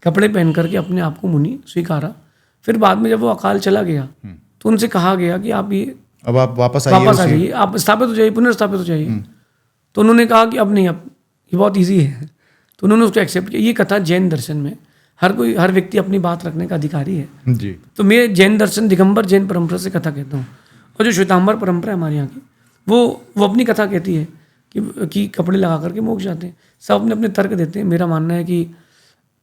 कपड़े पहन करके अपने आप को मुनि स्वीकारा। फिर बाद में जब वो अकाल चला गया तो उनसे कहा गया कि आप ये अब आप वापस आ जाइए, आप स्थापित हो जाइए, पुनर्स्थापित हो जाइए। तो उन्होंने कहा कि अब नहीं, अब ये बहुत ईजी है, तो उन्होंने उसको एक्सेप्ट किया। ये कथा जैन दर्शन में हर व्यक्ति अपनी बात रखने का अधिकारी है जी। तो मैं जैन दर्शन दिगंबर जैन परंपरा से कथा कहता हूँ। और जो श्वेतांबर परंपरा है हमारे यहाँ की, वो अपनी कथा कहती है कि कपड़े लगा करके मोक्ष जाते हैं। सब अपने अपने तर्क देते हैं। मेरा मानना है कि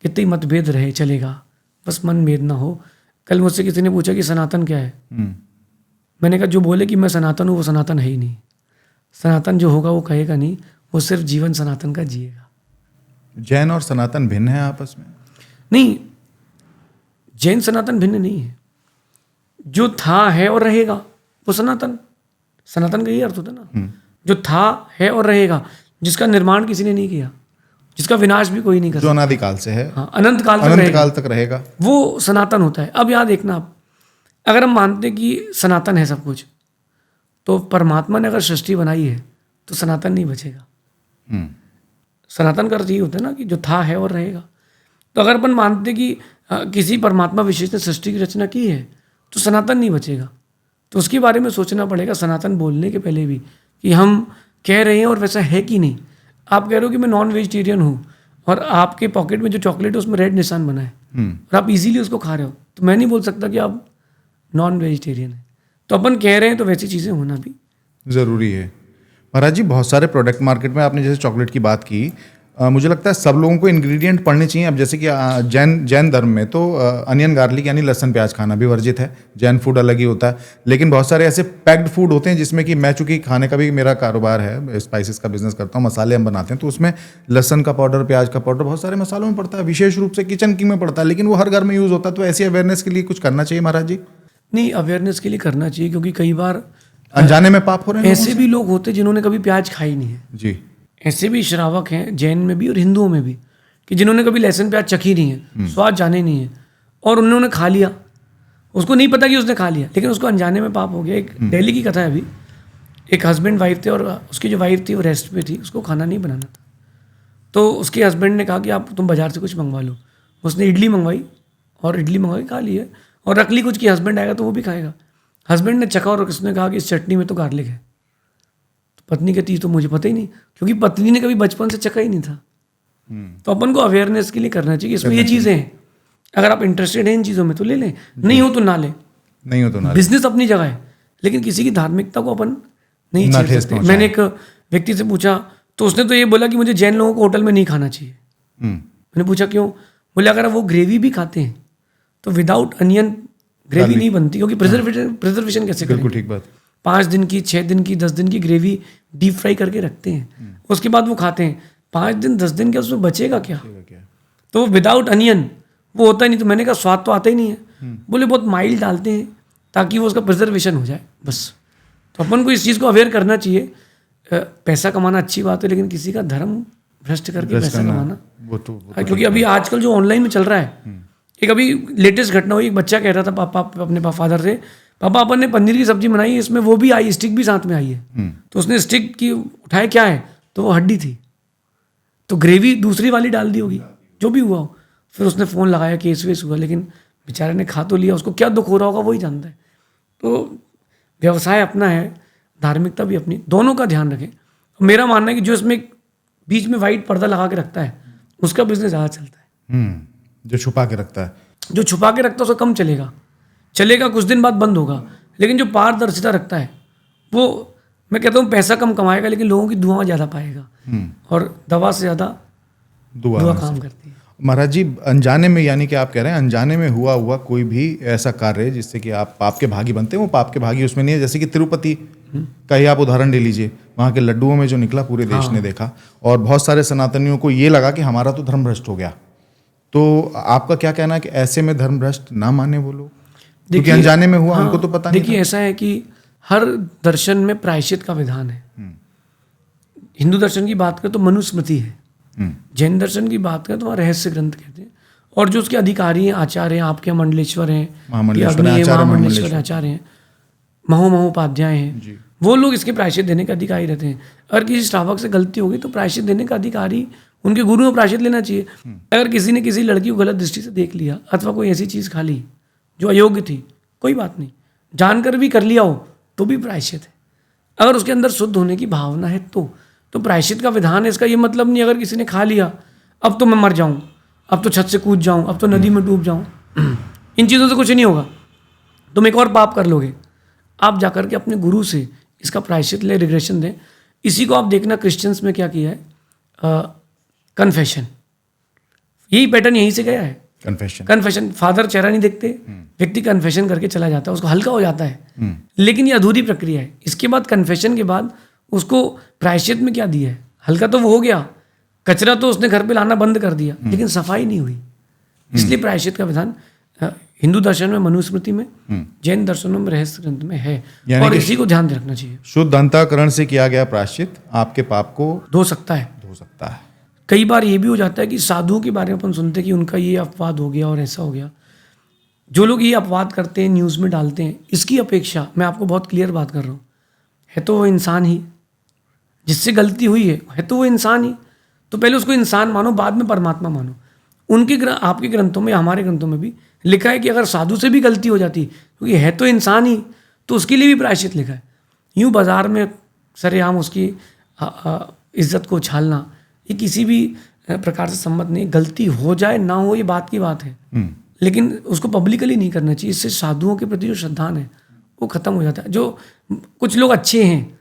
कितनी मतभेद रहे चलेगा, बस मन भेद ना हो। कल मुझसे किसी ने पूछा कि सनातन क्या है, मैंने कहा जो बोले कि मैं सनातन हूँ वो सनातन है ही नहीं। सनातन जो होगा वो कहेगा नहीं, वो सिर्फ जीवन सनातन का जिएगा। जैन और सनातन भिन्न है आपस में? नहीं, जैन सनातन भिन्न नहीं है। जो था है और रहेगा वो सनातन। सनातन का यही अर्थ होता है ना, जो था है और रहेगा, जिसका निर्माण किसी ने नहीं किया, जिसका विनाश भी कोई नहीं कर जो सकता, अनादिकाल से है, हाँ, अनंत काल तक अनंत रहेगा, काल तक रहेगा, वो सनातन होता है। अब यहाँ देखना आप, अगर हम मानते हैं कि सनातन है सब कुछ, तो परमात्मा ने अगर सृष्टि बनाई है तो सनातन नहीं बचेगा। हम्म, सनातन का अर्थ यही होता है ना कि जो था है और रहेगा। तो अगर अपन मानते कि किसी परमात्मा विशेष ने सृष्टि की रचना की है तो सनातन नहीं बचेगा। तो उसके बारे में सोचना पड़ेगा सनातन बोलने के पहले भी, कि हम कह रहे हैं और वैसा है कि नहीं। आप कह रहे हो कि मैं नॉन वेजिटेरियन हूँ और आपके पॉकेट में जो चॉकलेट है उसमें रेड निशान बना है और आप इजीली उसको खा रहे हो, तो मैं नहीं बोल सकता कि आप नॉन वेजिटेरियन है। तो अपन कह रहे हैं तो वैसी चीज़ें होना भी ज़रूरी है। महाराज जी, बहुत सारे प्रोडक्ट मार्केट में, आपने जैसे चॉकलेट की बात की, मुझे लगता है सब लोगों को इंग्रेडिएंट पढ़ने चाहिए। अब जैसे कि जैन धर्म में तो अनियन गार्लिक यानी लहसुन प्याज खाना भी वर्जित है। जैन फूड अलग ही होता है, लेकिन बहुत सारे ऐसे पैक्ड फूड होते हैं जिसमें कि मैं चूंकि खाने का भी मेरा कारोबार है, स्पाइसेस का बिजनेस करता हूँ, मसाले हम बनाते हैं, तो उसमें लहसुन का पाउडर, प्याज का पाउडर बहुत सारे मसालों में पड़ता है, विशेष रूप से किचन किंग में पड़ता है, लेकिन वो हर घर में यूज़ होता है। तो ऐसी अवेयरनेस के लिए कुछ करना चाहिए महाराज जी? नहीं, अवेयरनेस के लिए करना चाहिए, क्योंकि कई बार अनजाने में पाप हो रहे हैं ऐसे भी लोग होते हैं जिन्होंने कभी प्याज खाई नहीं है। जी। ऐसे भी श्रावक हैं जैन में भी और हिंदुओं में भी, कि जिन्होंने कभी लहसुन प्याज चखी नहीं है, स्वाद जाने नहीं है, और उन्होंने खा लिया, उसको नहीं पता कि उसने खा लिया, लेकिन उसको अनजाने में पाप हो गया। एक दिल्ली की कथा है अभी, एक हस्बैंड वाइफ थे और उसकी जो वाइफ थी वो रेस्ट पे थी, उसको खाना नहीं बनाना था। तो उसके हस्बैंड ने कहा कि आप तुम बाजार से कुछ मंगवा लो। उसने इडली मंगवाई और इडली मंगवाई, खा ली है, और रख ली कुछ कि हस्बैंड आएगा तो वो भी खाएगा। हस्बैंड ने चखा और उसने कहा कि इस चटनी में तो गार्लिक है। तो पत्नी कहती तो मुझे पता ही नहीं, क्योंकि पत्नी ने कभी बचपन से चखा ही नहीं था। तो अपन को अवेयरनेस के लिए करना चाहिए, इसमें ये चीज़ें हैं, अगर आप इंटरेस्टेड हैं इन चीज़ों में तो ले लें, नहीं हो तो ना लें। नहीं हो तो ना। बिजनेस अपनी जगह है, लेकिन किसी की धार्मिकता को अपन नहीं छेड़ सकते। मैंने एक व्यक्ति से पूछा तो उसने तो ये बोला कि मुझे जैन लोगों को होटल में नहीं खाना चाहिए। मैंने पूछा क्यों? बोले अगर वो ग्रेवी भी खाते हैं तो विदाउट अनियन ग्रेवी नहीं बनती, क्योंकि प्रिजर्वेशन कैसे करेंगे? बिल्कुल ठीक बात। 5 दिन की, 6 दिन की, 10 दिन की ग्रेवी डीप फ्राई करके रखते हैं, उसके बाद वो खाते हैं। 5 दिन 10 दिन के उसमें बचेगा क्या? तो विदाउट अनियन वो होता ही नहीं। तो मैंने कहा स्वाद तो आता ही नहीं है। बोले बहुत माइल्ड डालते हैं ताकि वो उसका प्रिजर्वेशन हो जाए, बस। तो अपन को इस चीज़ को अवेयर करना चाहिए। पैसा कमाना अच्छी बात है, लेकिन किसी का धर्म भ्रष्ट करके पैसा कमाना, वो तो क्योंकि अभी आजकल जो ऑनलाइन में चल रहा है, एक अभी लेटेस्ट घटना हुई, एक बच्चा कह रहा था पापा अपने फादर से, पापा अपन ने पनीर की सब्जी बनाई, इसमें वो भी आई, स्टिक भी साथ में आई है। तो उसने स्टिक की उठाया, क्या है? तो वो हड्डी थी। तो ग्रेवी दूसरी वाली डाल दी होगी, जो भी हुआ हो। फिर उसने फ़ोन लगाया, केस वेस हुआ, लेकिन बेचारे ने खा तो लिया, उसको क्या दुख हो रहा होगा वही जानता है। तो व्यवसाय अपना है, धार्मिकता भी अपनी, दोनों का ध्यान रखें। मेरा मानना है कि जो इसमें बीच में वाइट पर्दा लगा के रखता है उसका बिजनेस ज़्यादा चलता है। जो छुपा के रखता है, जो छुपा के रखता है उसका कम चलेगा, कुछ दिन बाद बंद होगा। लेकिन जो पारदर्शिता रखता है वो, मैं कहता हूँ, पैसा कम कमाएगा लेकिन लोगों की दुआ ज़्यादा पाएगा, और दवा से ज़्यादा दुआ काम करती है। महाराज जी, अनजाने में, यानी कि आप कह रहे हैं अनजाने में हुआ कोई भी ऐसा कार्य जिससे कि आप पाप के भागी बनते हैं, वो पाप के भागी उसमें नहीं है। जैसे कि तिरुपति का ही आप उदाहरण ले लीजिए, वहाँ के लड्डुओं में जो निकला पूरे देश ने देखा, और बहुत सारे सनातनियों को ये लगा कि हमारा तो धर्म भ्रष्ट हो गया। तो आपका क्या कहना है कि ऐसे में धर्म भ्रष्ट ना माने वो लोग, क्योंकि अनजाने में हुआ, उनको तो पता नहीं। देखिए, ऐसा है कि हर दर्शन में प्रायश्चित का विधान है। हिंदू दर्शन की बात करें तो मनुस्मृति है, जैन दर्शन की बात करें तो वहाँ रहस्य ग्रंथ कहते हैं, और जो उसके अधिकारी हैं, आचार्य हैं, आपके मंडलेश्वर हैं, महामंडलेश्वर आचार्य हैं, महोपाध्याय हैं, वो लोग इसके प्रायश्चित देने के अधिकारी रहते हैं। अगर किसी श्रावक से गलती होगी तो प्रायश्चित देने का अधिकारी उनके गुरु में प्रायश्चित लेना चाहिए। अगर किसी ने किसी लड़की को गलत दृष्टि से देख लिया अथवा कोई ऐसी चीज़ खा ली जो अयोग्य थी, कोई बात नहीं, जानकर भी कर लिया हो तो भी प्रायश्चित है। अगर उसके अंदर शुद्ध होने की भावना है तो प्रायश्चित का विधान है। इसका ये मतलब नहीं अगर किसी ने खा लिया अब तो मैं मर जाऊँ, अब तो छत से कूद जाऊँ, अब तो नदी में डूब जाऊँ, इन चीज़ों से कुछ नहीं होगा, तुम एक और पाप कर लोगे। आप जाकर के अपने गुरु से इसका प्रायश्चित ले, रिग्रेशन दें। इसी को आप देखना क्रिश्चियंस में क्या किया है, कन्फेशन, यही पैटर्न यहीं से गया है। कन्फेशन, फादर चेहरा नहीं देखते, व्यक्ति कन्फेशन करके चला जाता है, उसको हल्का हो जाता है। लेकिन ये अधूरी प्रक्रिया है। इसके बाद कन्फेशन के बाद उसको प्रायश्चित में क्या दिया है? हल्का तो वो हो गया, कचरा तो उसने घर पे लाना बंद कर दिया, लेकिन सफाई नहीं हुई। इसलिए प्रायश्चित का विधान हिंदू दर्शन में, मनुस्मृति में, जैन दर्शनों में, रहस्य ग्रंथ में है, और इसी को ध्यान रखना चाहिए। शुद्ध अंतःकरण से किया गया प्रायश्चित आपके पाप को धो सकता है। कई बार ये भी हो जाता है कि साधुओं के बारे में अपन सुनते हैं कि उनका ये अपवाद हो गया और ऐसा हो गया। जो लोग ये अपवाद करते हैं, न्यूज़ में डालते हैं, इसकी अपेक्षा मैं आपको बहुत क्लियर बात कर रहा हूँ, है तो वो इंसान ही, जिससे गलती हुई है तो वो इंसान ही। तो पहले उसको इंसान मानो, बाद में परमात्मा मानो। उनके आपके ग्रंथों में, हमारे ग्रंथों में भी लिखा है कि अगर साधु से भी गलती हो जाती, क्योंकि है तो इंसान ही, तो उसके लिए भी प्रायश्चित लिखा है। यूँ बाजार में सरेआम उसकी इज्जत को उछालना, ये किसी भी प्रकार से सम्मत नहीं। गलती हो जाए ना हो, ये बात की बात है, लेकिन उसको पब्लिकली नहीं करना चाहिए। इससे साधुओं के प्रति जो श्रद्धान है वो खत्म हो जाता है। जो कुछ लोग अच्छे हैं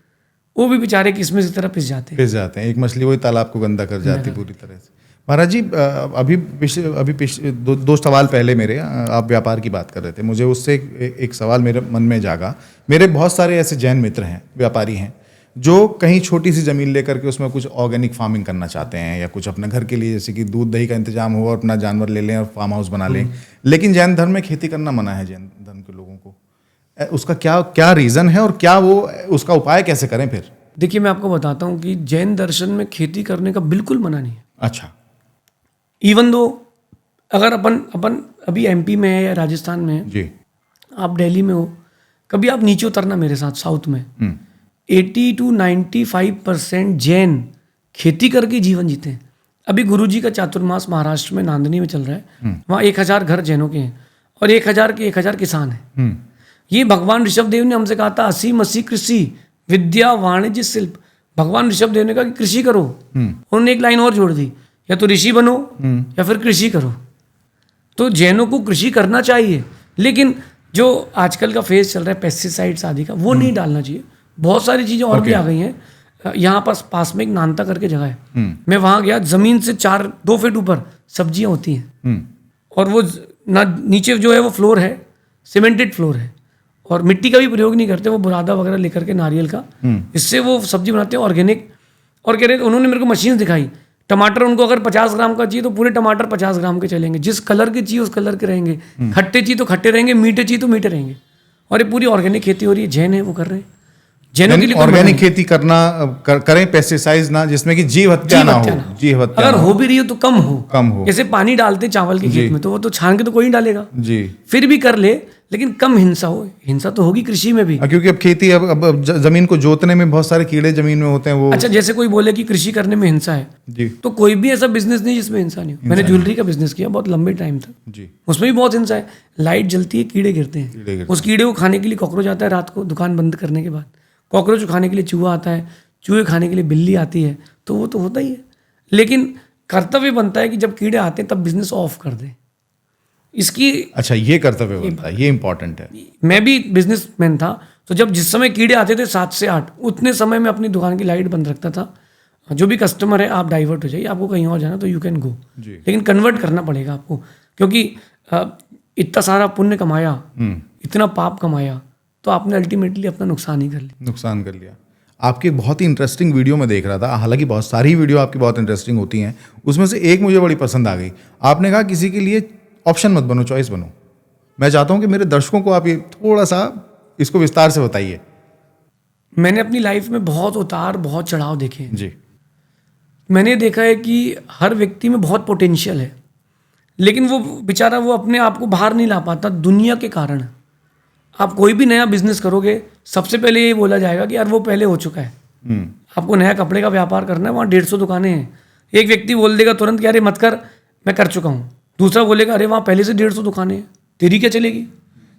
वो भी बेचारे किस्मत की तरह पिस जाते हैं। एक मछली वही तालाब को गंदा कर जाती पूरी तरह से। महाराज जी, अभी पिछले दो सवाल पहले मेरे, आप व्यापार की बात कर रहे थे, मुझे उससे एक सवाल मेरे मन में जागा। मेरे बहुत सारे ऐसे जैन मित्र हैं, व्यापारी हैं, जो कहीं छोटी सी ज़मीन लेकर के उसमें कुछ ऑर्गेनिक फार्मिंग करना चाहते हैं, या कुछ अपने घर के लिए, जैसे कि दूध दही का इंतजाम हो और अपना जानवर ले लें और फार्म हाउस बना लें। लेकिन जैन धर्म में खेती करना मना है जैन धर्म के लोगों को। उसका क्या रीज़न है, और क्या वो उसका उपाय कैसे करें फिर? देखिए, मैं आपको बताता हूँ कि जैन दर्शन में खेती करने का बिल्कुल मना नहीं है। अच्छा। इवन दो अगर अपन अभी एमपी में है या राजस्थान में है जी, आप दिल्ली में हो, कभी आप नीचे उतरना मेरे साथ साउथ में, 80 to 95% जैन खेती करके जीवन जीते हैं। अभी गुरुजी का चातुर्मास महाराष्ट्र में नांदनी में चल रहा है, वहाँ 1000 घर जैनों के हैं और 1000 के 1000 किसान हैं। ये भगवान ऋषभदेव ने हमसे कहा था, 80 कृषि विद्या वाणिज्य शिल्प। भगवान ऋषभदेव ने कहा कि कृषि करो, उन्होंने एक लाइन और जोड़ दी, या तो ऋषि बनो या फिर कृषि करो। तो जैनों को कृषि करना चाहिए, लेकिन जो आजकल का फेज चल रहा है पेस्टिसाइड्स आदि का, वो नहीं डालना चाहिए। बहुत सारी चीज़ें और भी आ गई हैं। यहाँ पास में एक नानता करके जगह है, मैं वहाँ गया, ज़मीन से 2 फीट ऊपर सब्जियाँ होती हैं, और वो नीचे जो है वो फ्लोर है, सीमेंटेड फ्लोर है, और मिट्टी का भी प्रयोग नहीं करते, वो बुरादा वगैरह लेकर के नारियल का, इससे वो सब्जी बनाते हैं ऑर्गेनिक। और कह रहे उन्होंने मेरे को मशीन दिखाई, टमाटर उनको अगर 50 ग्राम का चाहिए तो पूरे टमाटर 50 ग्राम के चलेंगे, जिस कलर के चाहिए उस कलर के रहेंगे, खट्टे चाहिए तो खट्टे रहेंगे, मीठे चाहिए तो मीठे रहेंगे। और ये पूरी ऑर्गेनिक खेती हो रही है, जैन है वो कर रहे हैं। जैनों के लिए ऑर्गेनिक खेती करना करें, पेस्टिसाइड्स ना, जिसमें कि जीव हत्या ना हो। जीव हत्या अगर हो भी रही हो तो कम हो। जैसे पानी डालते चावल के खेत में, तो वो तो छान के तो कोई नहीं डालेगा जी, फिर भी कर ले, लेकिन कम हिंसा हो। हिंसा तो होगी कृषि में भी, क्योंकि अब खेती, अब जमीन को जोतने में बहुत सारे कीड़े जमीन में होते हैं वो। अच्छा, जैसे कोई बोले कि कृषि करने में हिंसा है जी, तो कोई भी ऐसा बिजनेस नहीं जिसमें हिंसा नहीं हो। मैंने ज्वेलरी का बिजनेस किया बहुत लंबे टाइम तक जी, उसमें भी बहुत हिंसा है। लाइट जलती है, कीड़े गिरते हैं, उस कीड़े को खाने के लिए कॉकरोच आता है रात को, दुकान बंद करने के बाद कॉकरोच खाने के लिए चूहा आता है, चूहे खाने के लिए बिल्ली आती है, तो वो तो होता ही है। लेकिन कर्तव्य बनता है कि जब कीड़े आते हैं तब बिजनेस ऑफ कर दें इसकी। अच्छा, ये कर्तव्य बनता है, ये इंपॉर्टेंट है। मैं भी बिजनेसमैन था, तो जब जिस समय कीड़े आते थे 7 से 8, उतने समय में अपनी दुकान की लाइट बंद रखता था। जो भी कस्टमर है, आप डाइवर्ट हो जाइए, आपको कहीं और जाना तो यू कैन गो, लेकिन कन्वर्ट करना पड़ेगा आपको, क्योंकि इतना सारा पुण्य कमाया, इतना पाप कमाया, तो आपने अल्टीमेटली अपना नुकसान कर लिया। आपकी बहुत ही इंटरेस्टिंग वीडियो में देख रहा था, हालांकि बहुत सारी वीडियो आपकी बहुत इंटरेस्टिंग होती हैं, उसमें से एक मुझे बड़ी पसंद आ गई। आपने कहा किसी के लिए ऑप्शन मत बनो, चॉइस बनो। मैं चाहता हूं कि मेरे दर्शकों को आप ये थोड़ा सा इसको विस्तार से बताइए। मैंने अपनी लाइफ में बहुत उतार, बहुत चढ़ाव देखे हैं जी। मैंने देखा है कि हर व्यक्ति में बहुत पोटेंशियल है, लेकिन वो बेचारा वो अपने आप को बाहर नहीं ला पाता दुनिया के कारण। आप कोई भी नया बिजनेस करोगे, सबसे पहले ये बोला जाएगा कि यार वो पहले हो चुका है। आपको नया कपड़े का व्यापार करना है, वहाँ 150 दुकानें हैं। एक व्यक्ति बोल देगा तुरंत कि अरे मत कर, मैं कर चुका हूँ। दूसरा बोलेगा अरे वहाँ पहले से 150 दुकानें हैं, तेरी क्या चलेगी।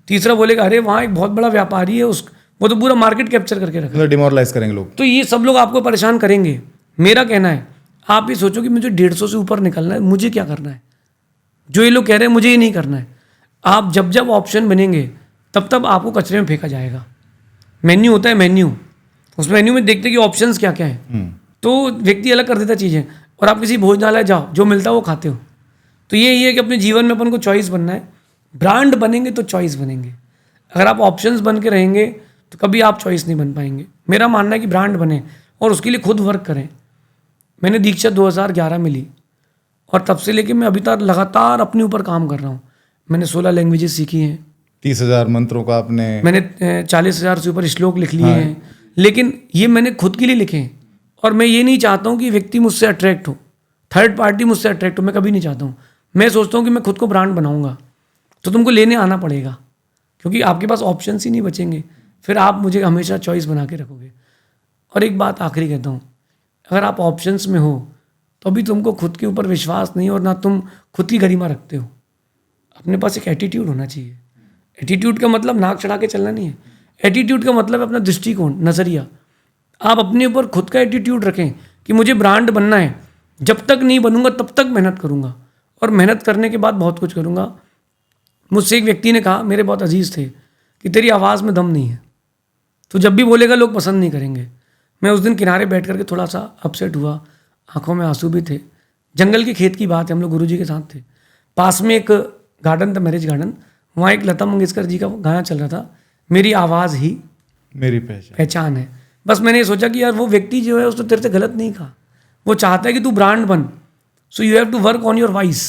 तीसरा बोलेगा अरे वहाँ एक बहुत बड़ा व्यापारी है, वो तो पूरा मार्केट कैप्चर करके रखा, डिमोरलाइज करेंगे लोग। तो ये सब लोग आपको परेशान करेंगे। मेरा कहना है आप ये सोचो कि मुझे 150 से ऊपर निकलना है, मुझे क्या करना है। जो ये लोग कह रहे हैं मुझे ये नहीं करना है। आप जब जब ऑप्शन बनेंगे तब तब आपको कचरे में फेंका जाएगा। मेन्यू होता है, मेन्यू, उस मेन्यू में देखते कि ऑप्शंस क्या क्या है, तो व्यक्ति अलग कर देता चीज़ें, और आप किसी भोजनालय जाओ, जो मिलता है वो खाते हो। तो यही है कि अपने जीवन में अपन को चॉइस बनना है। ब्रांड बनेंगे तो चॉइस बनेंगे। अगर आप ऑप्शंस बन के रहेंगे तो कभी आप चॉइस नहीं बन पाएंगे। मेरा मानना है कि ब्रांड बने और उसके लिए खुद वर्क करें। मैंने दीक्षा 2011 में ली और तब से लेके मैं अभी तक लगातार अपने ऊपर काम कर रहा हूँ। मैंने 16 लैंग्वेजेस सीखी हैं। 30,000 मंत्रों का आपने मैंने 40,000 से ऊपर श्लोक लिख लिए हैं। लेकिन ये मैंने खुद के लिए लिखे हैं और मैं ये नहीं चाहता हूँ कि व्यक्ति मुझसे अट्रैक्ट हो, थर्ड पार्टी मुझसे अट्रैक्ट हो। मैं कभी नहीं चाहता हूँ। मैं सोचता हूँ कि मैं खुद को ब्रांड बनाऊंगा तो तुमको लेने आना पड़ेगा, क्योंकि आपके पास ऑप्शंस ही नहीं बचेंगे। फिर आप मुझे हमेशा चॉइस बना के रखोगे। और एक बात आखिरी कहता हूँ, अगर आप ऑप्शंस में हो तो अभी तुमको खुद के ऊपर विश्वास नहीं और ना तुम खुद की गरिमा रखते हो। अपने पास एक एटीट्यूड होना चाहिए। एटीट्यूड का मतलब नाक चढ़ा के चलना नहीं है। एटीट्यूड का मतलब है अपना दृष्टिकोण, नज़रिया। आप अपने ऊपर खुद का एटीट्यूड रखें कि मुझे ब्रांड बनना है। जब तक नहीं बनूंगा तब तक मेहनत करूंगा और मेहनत करने के बाद बहुत कुछ करूंगा। मुझसे एक व्यक्ति ने कहा, मेरे बहुत अजीज थे, कि तेरी आवाज़ में दम नहीं है, तो जब भी बोलेगा लोग पसंद नहीं करेंगे। मैं उस दिन किनारे बैठ करके थोड़ा सा अपसेट हुआ, आंखों में आंसू भी थे। जंगल के खेत की बात है, हम लोग गुरुजी के साथ थे। पास में एक गार्डन था, मैरिज गार्डन। वहाँ एक लता मंगेशकर जी का गाना चल रहा था, मेरी आवाज़ ही मेरी पहचान है। बस मैंने ये सोचा कि यार वो व्यक्ति जो है उसने तेरे से गलत नहीं कहा। वो चाहता है कि तू ब्रांड बन, so you have to work on your voice.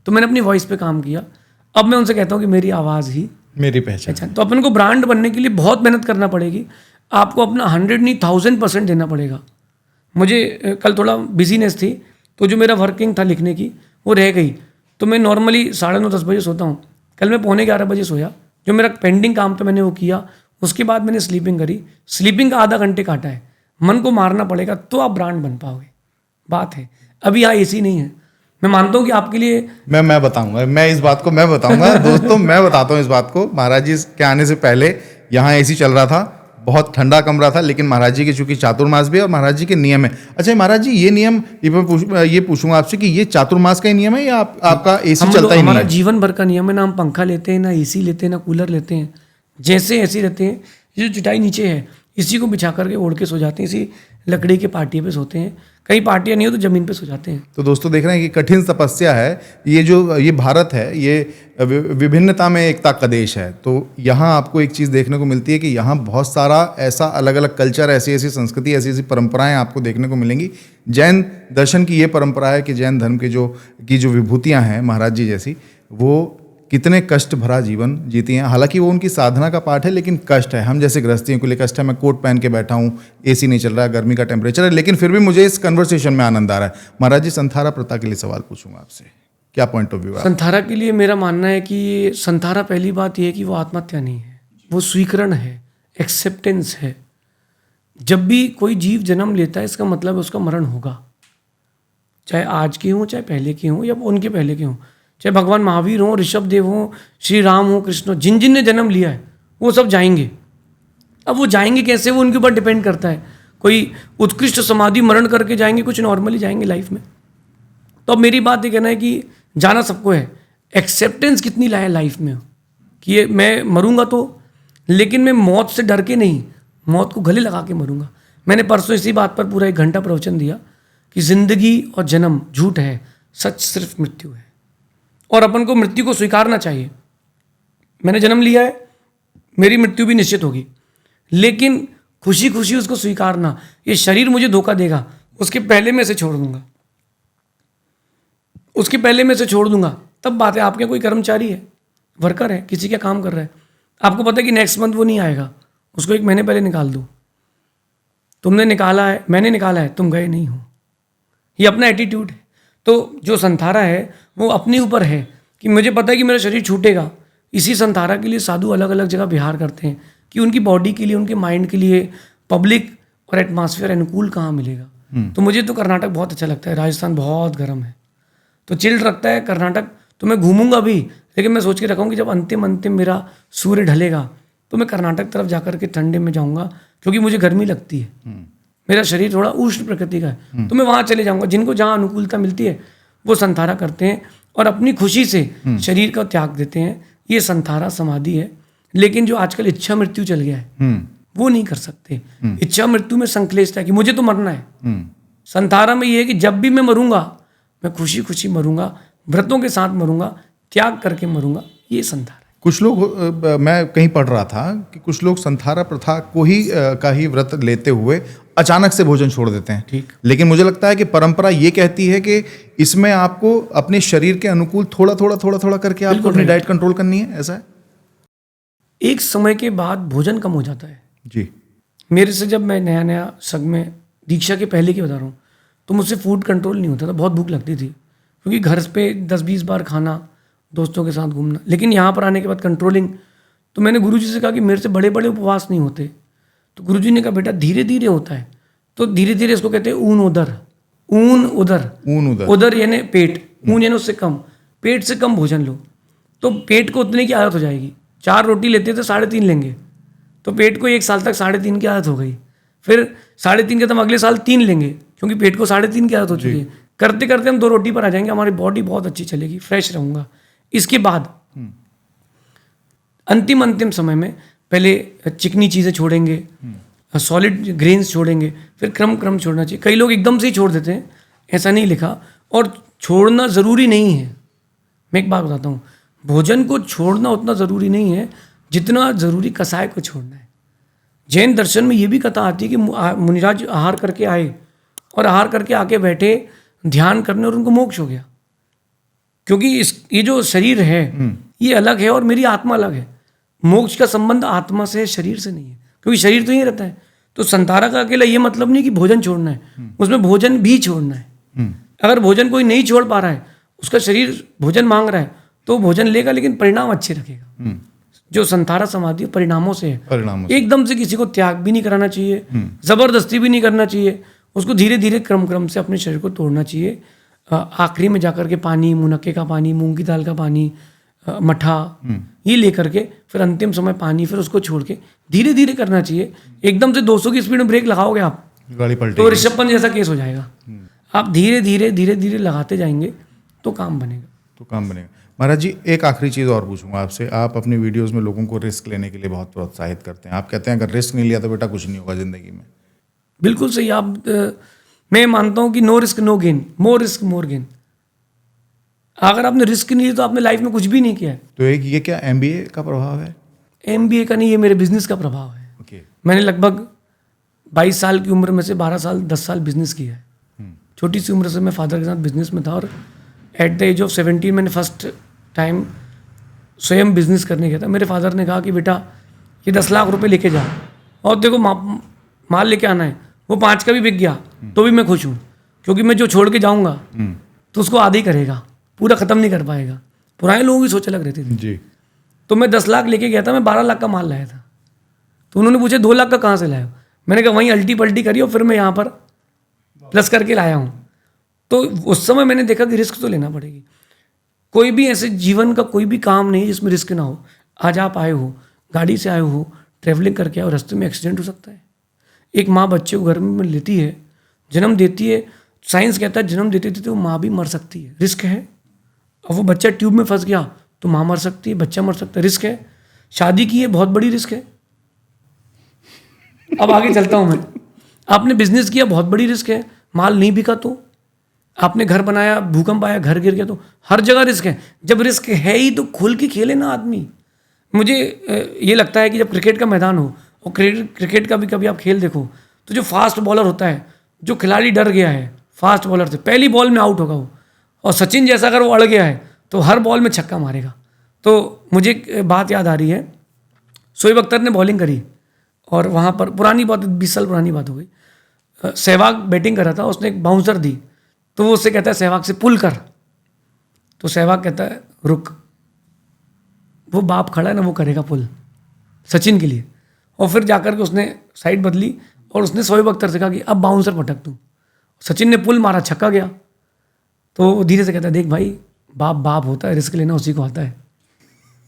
तो मैंने अपनी वॉइस पे काम किया। अब मैं उनसे कहता हूँ कि मेरी आवाज़ ही मेरी पहचान। तो अपन को ब्रांड बनने के लिए बहुत मेहनत करना पड़ेगी। आपको अपना 100 नहीं 1000% देना पड़ेगा। मुझे कल थोड़ा बिजीनेस थी, तो जो मेरा वर्किंग था लिखने की वो रह गई। तो मैं नॉर्मली 9:30-10 बजे सोता हूँ। कल मैं 11:45 बजे सोया। जो मेरा पेंडिंग काम था मैंने वो किया। उसके बाद मैंने स्लीपिंग करी। स्लीपिंग का आधा घंटे काटा है। मन को मारना पड़ेगा तो आप ब्रांड बन पाओगे। बात है अभी यहाँ एसी नहीं है। मैं मानता हूँ कि आपके लिए मैं बताऊंगा, मैं इस बात को मैं बताऊंगा दोस्तों, मैं बताता हूँ इस बात को। महाराज जी के आने से पहले यहाँ एसी चल रहा था, बहुत ठंडा कमरा था, लेकिन महाराज जी के चूंकि चातुर्मास भी है और महाराज जी के नियम है। अच्छा महाराज जी, ये नियम ये पूछूंगा आपसे कि ये चातुर्मास का ही नियम है या आपका एसी चलता ही नहीं हमारा है? जीवन भर का नियम है ना। हम पंखा लेते हैं, ना एसी लेते हैं, ना कूलर लेते हैं। जैसे ऐसे रहते हैं। ये जो चटाई नीचे है इसी को बिछा करके ओढ़ के सो जाते हैं। इसी लकड़ी के पाटिये पे सोते हैं। कई पार्टियाँ नहीं हो तो ज़मीन पे सो जाते हैं। तो दोस्तों देख रहे हैं कि कठिन तपस्या है। ये भारत है, ये विभिन्नता में एकता का देश है। तो यहाँ आपको एक चीज़ देखने को मिलती है कि यहाँ बहुत सारा ऐसा अलग अलग कल्चर, ऐसी ऐसी संस्कृति, ऐसी ऐसी परंपराएं आपको देखने को मिलेंगी। जैन दर्शन की ये परंपरा है कि जैन धर्म की जो विभूतियाँ हैं महाराज जी जैसी, वो कितने कष्ट भरा जीवन जीती हैं। हालांकि वो उनकी साधना का पार्ट है, लेकिन कष्ट है। हम जैसे गृहस्थियों के लिए कष्ट है। मैं कोट पहन के बैठा हूँ, एसी नहीं चल रहा है, गर्मी का टेम्परेचर है, लेकिन फिर भी मुझे इस कन्वर्सेशन में आनंद आ रहा है। महाराज जी, संथारा प्रथा के लिए सवाल पूछूंगा आपसे, क्या पॉइंट ऑफ व्यू है? संथारा के लिए मेरा मानना है कि संथारा, पहली बात यह है कि वो आत्महत्या नहीं है, वो स्वीकरण है, एक्सेप्टेंस है। जब भी कोई जीव जन्म लेता है इसका मतलब उसका मरण होगा, चाहे आज के हों, चाहे पहले के हों, या उनके पहले के हों, चाहे भगवान महावीर हों, ऋषभ देव हों, श्री राम हों, कृष्ण हो, जिन जिन ने जन्म लिया है वो सब जाएंगे। अब वो जाएंगे कैसे, वो उनके ऊपर डिपेंड करता है। कोई उत्कृष्ट समाधि मरण करके जाएंगे, कुछ नॉर्मली जाएंगे लाइफ में। तो अब मेरी बात ये कहना है कि जाना सबको है, एक्सेप्टेंस कितनी लाए लाइफ में कि ये मैं मरूंगा तो, लेकिन मैं मौत से डर के नहीं, मौत को गले लगा के मरूंगा। मैंने परसों इसी बात पर पूरा 1 घंटा प्रवचन दिया कि जिंदगी और जन्म झूठ है, सच सिर्फ मृत्यु है, और अपन को मृत्यु को स्वीकारना चाहिए। मैंने जन्म लिया है, मेरी मृत्यु भी निश्चित होगी, लेकिन खुशी खुशी उसको स्वीकारना। ये शरीर मुझे धोखा देगा, उसके पहले मैं इसे छोड़ दूंगा, उसके पहले मैं इसे छोड़ दूंगा। तब बात है, आपके कोई कर्मचारी है, वर्कर है, किसी का काम कर रहा है, आपको पता है कि नेक्स्ट मंथ वो नहीं आएगा, उसको 1 महीने पहले निकाल दो। तुमने निकाला है, मैंने निकाला है, तुम गए नहीं हो। ये अपना एटीट्यूड है। तो जो संथारा है वो अपने ऊपर है कि मुझे पता है कि मेरा शरीर छूटेगा। इसी संथारा के लिए साधु अलग अलग जगह विहार करते हैं कि उनकी बॉडी के लिए, उनके माइंड के लिए पब्लिक और एटमॉस्फेयर अनुकूल कहाँ मिलेगा। तो मुझे तो कर्नाटक बहुत अच्छा लगता है। राजस्थान बहुत गर्म है तो चिल्ड रखता है। कर्नाटक तो मैं घूमूंगा भी, लेकिन मैं सोच के रखा हूँ कि जब अंतिम मेरा सूर्य ढलेगा तो मैं कर्नाटक तरफ जाकर के ठंडे में जाऊँगा, क्योंकि मुझे गर्मी लगती है। मेरा शरीर थोड़ा उष्ण प्रकृति का है, तो मैं वहाँ चले जाऊँगा। जिनको जहाँ अनुकूलता मिलती है वो संथारा करते हैं और अपनी खुशी से शरीर का त्याग देते हैं। ये संथारा समाधि है। लेकिन जो आजकल इच्छा मृत्यु चल गया है वो नहीं कर सकते। इच्छा मृत्यु में संक्लेशता है कि मुझे तो मरना है। संथारा में ये है कि जब भी मैं मरूंगा मैं खुशी खुशी मरूंगा, व्रतों के साथ मरूंगा, त्याग करके मरूंगा, ये संथारा है। कुछ लोग मैं कहीं पढ़ रहा था कि कुछ लोग संथारा प्रथा को ही का ही व्रत लेते हुए अचानक से भोजन छोड़ देते हैं। ठीक। लेकिन मुझे लगता है कि परंपरा ये कहती है कि इसमें आपको अपने शरीर के अनुकूल थोड़ा थोड़ा करके आपको अपनी डाइट कंट्रोल करनी है, ऐसा है? एक समय के बाद भोजन कम हो जाता है। जी। मेरे से जब मैं नया नया संघ में, दीक्षा के पहले की बता रहा हूँ, तो मुझसे फूड कंट्रोल नहीं होता था, बहुत भूख लगती थी, क्योंकि घर पे 10-20 बार खाना, दोस्तों के साथ घूमना। लेकिन यहाँ पर आने के बाद कंट्रोलिंग, तो मैंने गुरुजी से कहा कि मेरे से बड़े बड़े उपवास नहीं होते। तो गुरुजी ने कहा बेटा धीरे धीरे होता है। तो धीरे धीरे इसको कहते हैं ऊन उदर, ऊन उदर, ऊन उदर, उदर यानी पेट, ऊन यानी उससे कम, पेट से कम भोजन लो तो पेट को उतने की आदत हो जाएगी। 4 रोटी लेते तो 3.5 लेंगे, तो पेट को 1 साल तक 3.5 की आदत हो गई। फिर 3.5 के, तो हम अगले साल 3 लेंगे, क्योंकि पेट को 3.5 की आदत हो चुकी है। करते करते हम 2 रोटी पर आ जाएंगे, हमारी बॉडी बहुत अच्छी चलेगी, फ्रेश रहूँगा। इसके बाद अंतिम समय में पहले चिकनी चीज़ें छोड़ेंगे, सॉलिड ग्रेन्स छोड़ेंगे, फिर क्रम छोड़ना चाहिए। कई लोग एकदम से ही छोड़ देते हैं, ऐसा नहीं लिखा, और छोड़ना ज़रूरी नहीं है। मैं एक बात बताता हूँ, भोजन को छोड़ना उतना ज़रूरी नहीं है जितना ज़रूरी कसाय को छोड़ना है। जैन दर्शन में ये भी कथा आती है कि मुनिराज आहार करके आए और आहार करके आके बैठे ध्यान करने, और उनको मोक्ष हो गया, क्योंकि ये जो शरीर है ये अलग है और मेरी आत्मा अलग है। मोक्ष का संबंध आत्मा से है, शरीर से नहीं है, क्योंकि शरीर तो यही रहता है। तो संतारा का अकेला ये मतलब नहीं कि भोजन छोड़ना है, उसमें भोजन भी छोड़ना है। अगर भोजन कोई नहीं छोड़ पा रहा है, उसका शरीर भोजन मांग रहा है, तो भोजन लेगा, लेकिन परिणाम अच्छे रखेगा। जो संतारा समाधि परिणामों से है, एकदम से किसी को त्याग भी नहीं कराना चाहिए, जबरदस्ती भी नहीं करना चाहिए, उसको धीरे धीरे क्रम से अपने शरीर को तोड़ना चाहिए। आखिरी में जाकर के पानी, मुनक्के का पानी, मूंग की दाल का पानी, मठा, ये लेकर के फिर अंतिम समय पानी, फिर उसको छोड़ के धीरे धीरे करना चाहिए। एकदम से 200 की स्पीड में ब्रेक लगाओगे आप, गाड़ी पलटेगी, तो ऋषभ पंत जैसा केस हो जाएगा। आप धीरे धीरे लगाते जाएंगे तो काम बनेगा। महाराज जी, एक आखिरी चीज़ और पूछूंगा आपसे। आप अपनी वीडियोस में लोगों को रिस्क लेने के लिए बहुत प्रोत्साहित करते हैं। आप कहते हैं अगर रिस्क नहीं लिया तो बेटा कुछ नहीं होगा ज़िंदगी में। बिल्कुल सही। आप मैं मानता हूँ कि no risk no gain, more risk more gain. अगर आपने रिस्क नहीं लिया तो आपने लाइफ में कुछ भी नहीं किया है। तो एक ये क्या MBA का प्रभाव है? MBA का नहीं, ये मेरे बिजनेस का प्रभाव है। ओके। मैंने लगभग 22 साल की उम्र में से 12 साल 10 साल बिजनेस किया है। छोटी सी उम्र से मैं फादर के साथ बिजनेस में था, और एट द एज ऑफ 17 मैंने फर्स्ट टाइम स्वयं बिजनेस करने गया था। मेरे फादर ने कहा कि बेटा ये 10 लाख रुपए लेके जा, और देखो माल लेके आना है। वो 5 का भी बिक गया तो भी मैं खुश हूँ, क्योंकि मैं जो छोड़ के जाऊँगा तो उसको आधा ही करेगा, पूरा ख़त्म नहीं कर पाएगा। पुराने लोगों की सोच अलग रहती थी जी। तो मैं 10 लाख लेके गया था, मैं 12 लाख का माल लाया था। तो उन्होंने पूछा 2 लाख का कहाँ से लाया? मैंने कहा वहीं अल्टी पल्टी करी और फिर मैं यहाँ पर प्लस करके लाया हूँ। तो उस समय मैंने देखा कि रिस्क तो लेना पड़ेगी। कोई भी ऐसे जीवन का कोई भी काम नहीं जिसमें रिस्क ना हो। आज आप आए हो, गाड़ी से आए हो, ट्रैवलिंग करके आए हो, रास्ते में एक्सीडेंट हो सकता है। एक माँ बच्चे को घर में लेती है, जन्म देती है, साइंस कहता है जन्म देती थी तो माँ भी मर सकती है, रिस्क है। और वो बच्चा ट्यूब में फंस गया तो माँ मर सकती है, बच्चा मर सकता है, रिस्क है। शादी की है, बहुत बड़ी रिस्क है। अब आगे चलता हूँ मैं। आपने बिजनेस किया, बहुत बड़ी रिस्क है, माल नहीं बिका तो। आपने घर बनाया, भूकंप आया, घर गिर गया तो। हर जगह रिस्क है। जब रिस्क है ही तो खुल के खेले ना आदमी। मुझे ये लगता है कि जब क्रिकेट का मैदान हो, और क्रिकेट का भी कभी आप खेल देखो, तो जो फास्ट बॉलर होता है, जो खिलाड़ी डर गया है फास्ट बॉलर से, पहली बॉल में आउट होगा वो। और सचिन जैसा अगर वो अड़ गया है तो हर बॉल में छक्का मारेगा। तो मुझे एक बात याद आ रही है, शोएब अख्तर ने बॉलिंग करी और वहाँ पर पुरानी बात, 20 साल पुरानी बात हो गई, सहवाग बैटिंग कर रहा था, उसने एक बाउंसर दी तो वो उससे कहता है सहवाग से पुल कर, तो सहवाग कहता है रुक। वो बाप खड़ा है ना, वो करेगा पुल सचिन के लिए। और फिर जाकर के उसने साइड बदली और उसने शोएब अख्तर से कहा कि अब बाउंसर पटक दूँ। सचिन ने पुल मारा, छक्का गया। तो वो धीरे से कहता है देख भाई, बाप होता है, रिस्क लेना उसी को आता है।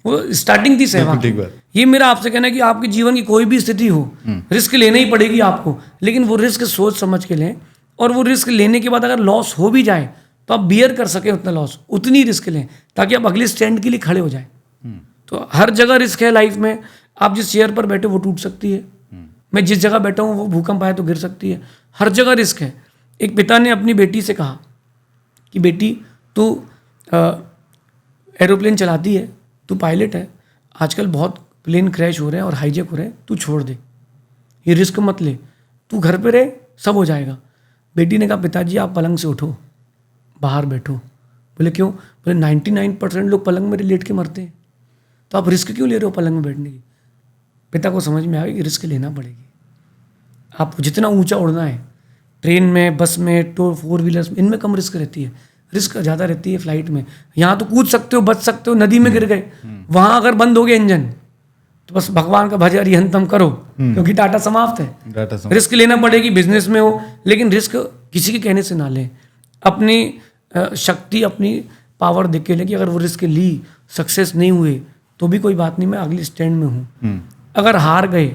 वो स्टार्टिंग थी सहवाग। ये मेरा आपसे कहना है कि आपके जीवन की कोई भी स्थिति हो, रिस्क लेना ही पड़ेगी आपको, लेकिन वो रिस्क सोच समझ के लें। और वो रिस्क लेने के बाद अगर लॉस हो भी जाए तो आप बियर कर सकें उतना लॉस, उतनी रिस्क लें ताकि आप अगले स्टैंड के लिए खड़े हो जाए। तो हर जगह रिस्क है लाइफ में। आप जिस चेयर पर बैठे वो टूट सकती है, मैं जिस जगह बैठा हूँ वो भूकंप आए तो गिर सकती है। हर जगह रिस्क है। एक पिता ने अपनी बेटी से कहा कि बेटी तू एरोप्लेन चलाती है, तू पायलट है, आजकल बहुत प्लेन क्रैश हो रहे हैं और हाईजैक हो रहे हैं, तू छोड़ दे, ये रिस्क मत ले, तू घर पे रहे, सब हो जाएगा। बेटी ने कहा पिताजी आप पलंग से उठो, बाहर बैठो। बोले क्यों? बोले 99% लोग पलंग में लेट के मरते हैं, तो आप रिस्क क्यों ले रहे हो पलंग में बैठने की? पिता को समझ में आ गया कि रिस्क लेना पड़ेगी। आप जितना ऊंचा उड़ना है, ट्रेन में, बस में, फोर व्हीलर्स में, इनमें कम रिस्क रहती है, रिस्क ज़्यादा रहती है फ्लाइट में। यहाँ तो कूद सकते हो, बच सकते हो, नदी में गिर गए, वहाँ अगर बंद हो गया इंजन तो बस भगवान का भज अरिहंतम करो, क्योंकि टाटा समाप्त है। रिस्क लेना पड़ेगी, बिजनेस में हो, लेकिन रिस्क किसी के कहने से ना लें। अपनी शक्ति, अपनी पावर देख के लें कि अगर वो रिस्क ली, सक्सेस नहीं हुए तो भी कोई बात नहीं, मैं अगले स्टैंड में हूँ। अगर हार गए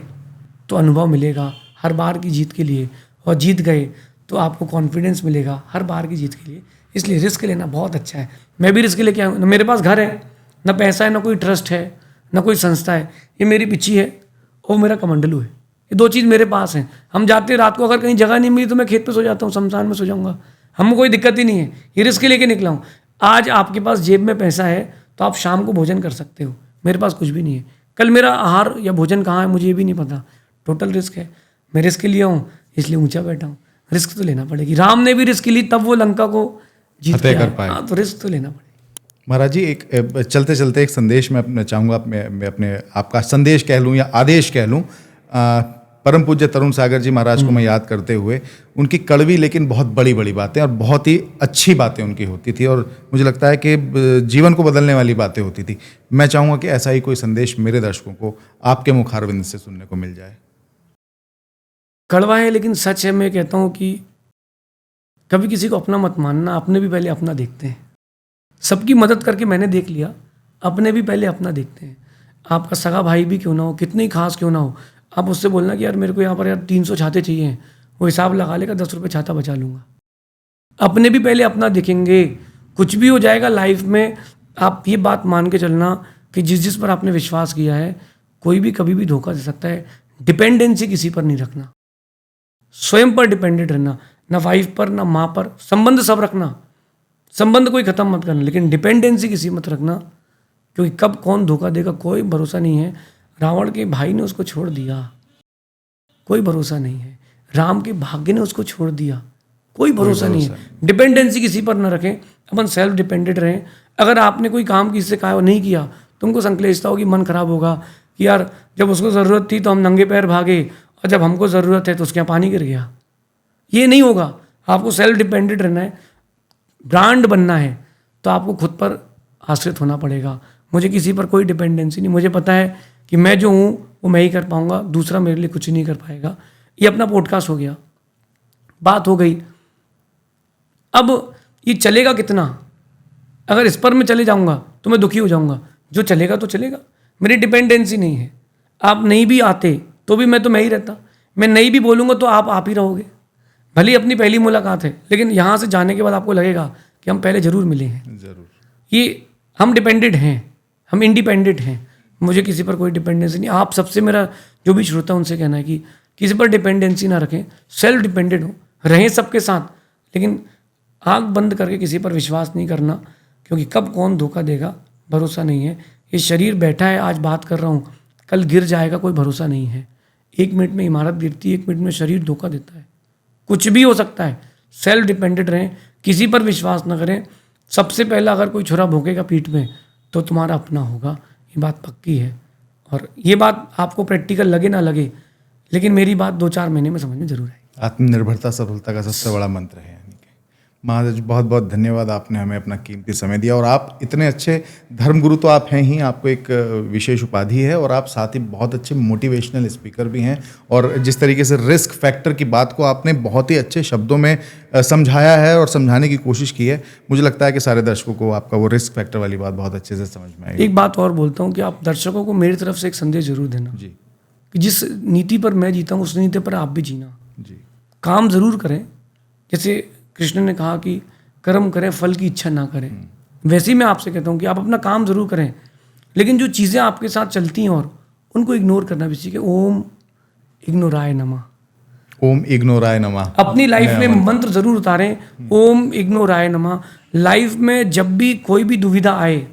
तो अनुभव मिलेगा हर बार की जीत के लिए, और जीत गए तो आपको कॉन्फिडेंस मिलेगा हर बार की जीत के लिए। इसलिए रिस्क लेना बहुत अच्छा है। मैं भी रिस्क लेके आया हूँ। मेरे पास घर है, ना पैसा है, ना कोई ट्रस्ट है, ना कोई संस्था है। ये मेरी पिच्ची है और मेरा कमंडलू है, ये दो चीज़ मेरे पास हैं। हम जाते रात को, अगर कहीं जगह नहीं मिली तो मैं खेत पे सो जाता हूँ, शमशान में सो जाऊँगा, हमको कोई दिक्कत ही नहीं है। ये रिस्क लेके निकला हूँ। आज आपके पास जेब में पैसा है तो आप शाम को भोजन कर सकते हो, मेरे पास कुछ भी नहीं है। कल मेरा आहार या भोजन कहाँ है मुझे ये भी नहीं पता, टोटल रिस्क है। मैं रिस्क लिया हूँ इसलिए ऊंचा बैठा हूँ। रिस्क तो लेना पड़ेगी। राम ने भी रिस्क ली तब वो लंका को जीत के आए। हाँ, तो रिस्क तो लेना पड़ेगा। महाराज जी, एक चलते चलते एक संदेश मैं अपना चाहूँगा, मैं अपने आपका संदेश कह लूँ या आदेश कह लूँ। परम पूज्य तरुण सागर जी महाराज को मैं याद करते हुए, उनकी कड़वी लेकिन बहुत बड़ी बड़ी बातें और बहुत ही अच्छी बातें उनकी होती थी, और मुझे लगता है कि जीवन को बदलने वाली बातें होती थी। मैं चाहूँगा कि ऐसा ही कोई संदेश मेरे दर्शकों को आपके मुखारविंद से सुनने को मिल जाए। कड़वा है लेकिन सच है। मैं कहता हूँ कि कभी किसी को अपना मत मानना, अपने भी पहले अपना देखते हैं। सबकी मदद करके मैंने देख लिया, अपने भी पहले अपना देखते हैं। आपका सगा भाई भी क्यों ना हो, कितने ही खास क्यों ना हो, आप उससे बोलना कि यार मेरे को यहाँ पर यार 300 छाते चाहिए, वो हिसाब लगा लेगा, 10 रुपये छाता बचा लूँगा। अपने भी पहले अपना देखेंगे, कुछ भी हो जाएगा लाइफ में। आप ये बात मान के चलना कि जिस पर आपने विश्वास किया है, कोई भी कभी भी धोखा दे सकता है। डिपेंडेंसी किसी पर नहीं रखना, स्वयं पर डिपेंडेंट रहना, ना वाइफ पर, ना माँ पर। संबंध सब रखना, संबंध कोई ख़त्म मत करना, लेकिन डिपेंडेंसी किसी मत रखना, क्योंकि कब कौन धोखा देगा कोई भरोसा नहीं है। रावण के भाई ने उसको छोड़ दिया, कोई भरोसा नहीं है। राम के भाग्य ने उसको छोड़ दिया, कोई भरोसा नहीं है। डिपेंडेंसी किसी पर ना रखें, अपन सेल्फ डिपेंडेंट रहें। अगर आपने कोई काम किसी से कहा और नहीं किया, तुमको संक्लेशता होगी, मन खराब होगा कि यार जब उसको ज़रूरत थी तो हम नंगे पैर भागे, और जब हमको ज़रूरत है तो उसके यहाँ पानी गिर गया। ये नहीं होगा। आपको सेल्फ डिपेंडेंट रहना है। ब्रांड बनना है तो आपको खुद पर आश्रित होना पड़ेगा। मुझे किसी पर कोई डिपेंडेंसी नहीं। मुझे पता है कि मैं जो हूँ वो मैं ही कर पाऊँगा, दूसरा मेरे लिए कुछ नहीं कर पाएगा। ये अपना पॉडकास्ट हो गया, बात हो गई। अब ये चलेगा कितना? अगर इस पर मैं चले जाऊँगा तो मैं दुखी हो जाऊँगा। जो चलेगा तो चलेगा, मेरी डिपेंडेंसी नहीं है। आप नहीं भी आते तो भी मैं तो मैं ही रहता। मैं नहीं भी बोलूँगा तो आप ही रहोगे। भले अपनी पहली मुलाकात है, लेकिन यहाँ से जाने के बाद आपको लगेगा कि हम पहले ज़रूर मिले हैं। ज़रूर। ये हम डिपेंडेंट हैं, हम इंडिपेंडेंट हैं। मुझे किसी पर कोई डिपेंडेंसी नहीं। आप सबसे, मेरा जो भी श्रोता उनसे कहना है कि किसी पर डिपेंडेंसी ना रखें, सेल्फ डिपेंडेंट हो, रहें सबके साथ, लेकिन आँख बंद करके किसी पर विश्वास नहीं करना, क्योंकि कब कौन धोखा देगा भरोसा नहीं है। ये शरीर बैठा है, आज बात कर रहा हूँ, कल गिर जाएगा, कोई भरोसा नहीं है। 1 मिनट में इमारत गिरती है, 1 मिनट में शरीर धोखा देता है। कुछ भी हो सकता है। सेल्फ डिपेंडेंट रहें, किसी पर विश्वास ना करें। सबसे पहला अगर कोई छुरा भोंकेगा पीठ में तो तुम्हारा अपना होगा, ये बात पक्की है। और ये बात आपको प्रैक्टिकल लगे ना लगे, लेकिन मेरी बात 2-4 महीने में समझ में जरूर आएगी। आत्मनिर्भरता सफलता का सबसे बड़ा मंत्र है। महाराज बहुत बहुत धन्यवाद, आपने हमें अपना कीमती समय दिया। और आप इतने अच्छे धर्मगुरु तो आप हैं ही, आपको एक विशेष उपाधि है, और आप साथ ही बहुत अच्छे मोटिवेशनल स्पीकर भी हैं। और जिस तरीके से रिस्क फैक्टर की बात को आपने बहुत ही अच्छे शब्दों में समझाया है और समझाने की कोशिश की है, मुझे लगता है कि सारे दर्शकों को आपका वो रिस्क फैक्टर वाली बात बहुत अच्छे से समझ में आएगी। एक बात और बोलता हूँ कि आप दर्शकों को मेरी तरफ से एक संदेश जरूर देना जी, कि जिस नीति पर मैं जीता हूँ उस नीति पर आप भी जीना। जी, काम जरूर करें, जैसे कृष्ण ने कहा कि कर्म करें, फल की इच्छा ना करें। वैसे ही मैं आपसे कहता हूँ कि आप अपना काम जरूर करें, लेकिन जो चीज़ें आपके साथ चलती हैं और उनको इग्नोर करना भी सीखें। ओम इग्नोराय नमः। ओम इग्नोराय नमः। अपनी लाइफ में मंत्र जरूर उतारें, ओम इग्नोराय नमः। लाइफ में जब भी कोई भी दुविधा आए,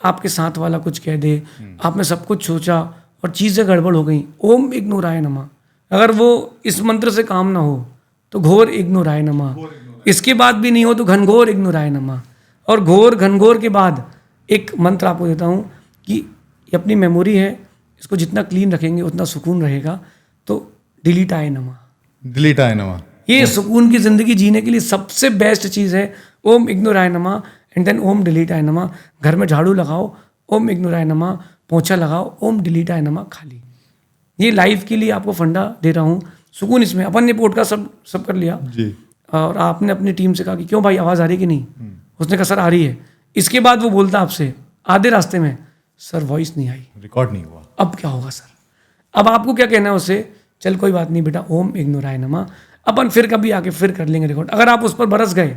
आपके साथ वाला कुछ कह दे, आपने सब कुछ सोचा और चीज़ें गड़बड़ हो गई, ओम इग्नोराय नमः। अगर वो इस मंत्र से काम ना हो तो घोर इग्नोराय नमः। इसके बाद भी नहीं हो तो घनघोर इग्नोराय नमः। और घोर घनघोर के बाद एक मंत्र आपको देता हूँ कि ये अपनी मेमोरी है, इसको जितना क्लीन रखेंगे उतना सुकून रहेगा। तो डिलीटाय नमः। डिलीटाय नमः। ये सुकून की जिंदगी जीने के लिए सबसे बेस्ट चीज़ है। ओम इग्नोराय नमः एंड देन ओम डिलीटाय नमः। घर में झाड़ू लगाओ, ओम इग्नोराय नमः। पोछा लगाओ, ओम डिलीटाय नमः। खाली ये लाइफ के लिए आपको फंडा दे रहा हूँ। सुकून इसमें। अपन ने पॉडकास्ट सब कर लिया जी। और आपने अपनी टीम से कहा कि क्यों भाई आवाज़ आ रही कि नहीं? उसने कहा सर आ रही है। इसके बाद वो बोलता आपसे आधे रास्ते में, सर वॉइस नहीं आई, रिकॉर्ड नहीं हुआ। अब क्या होगा सर? अब आपको क्या कहना है उससे? चल कोई बात नहीं बेटा, ओम इग्नोराय नमः। अपन फिर कभी आके फिर कर लेंगे रिकॉर्ड। अगर आप उस पर बरस गए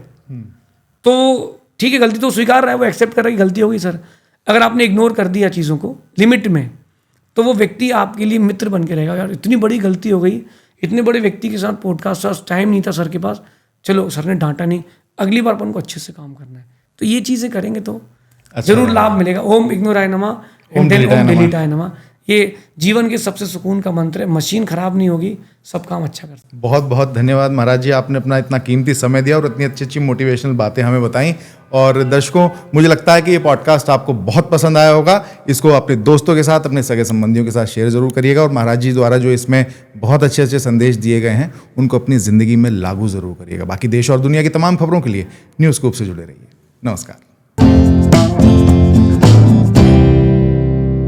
तो ठीक है, गलती तो स्वीकार रहा है, वो एक्सेप्ट कर रहा है कि गलती होगी सर। अगर आपने इग्नोर कर दिया चीज़ों को लिमिट में, तो वो व्यक्ति आपके लिए मित्र बन के रहेगा। यार इतनी बड़ी गलती हो गई, इतने बड़े व्यक्ति के साथ पॉडकास्ट, टाइम नहीं था सर के पास, चलो सर ने डांटा नहीं, अगली बार अपन को अच्छे से काम करना है। तो ये चीज़ें करेंगे तो जरूर लाभ मिलेगा। ओम इग्नोराय नमः एंड देन ओम डिलीटाय नमः। ये जीवन के सबसे सुकून का मंत्र है। मशीन खराब नहीं होगी, सब काम अच्छा करता है। बहुत बहुत धन्यवाद महाराज जी, आपने अपना इतना कीमती समय दिया और इतनी अच्छी अच्छी मोटिवेशनल बातें हमें बताई। और दर्शकों, मुझे लगता है कि ये पॉडकास्ट आपको बहुत पसंद आया होगा। इसको अपने दोस्तों के साथ, अपने सगे संबंधियों के साथ शेयर जरूर करिएगा। और महाराज जी द्वारा जो इसमें बहुत अच्छे अच्छे संदेश दिए गए हैं, उनको अपनी ज़िंदगी में लागू ज़रूर करिएगा। बाकी देश और दुनिया की तमाम खबरों के लिए न्यूज़ स्कूप से जुड़े रहिए। नमस्कार।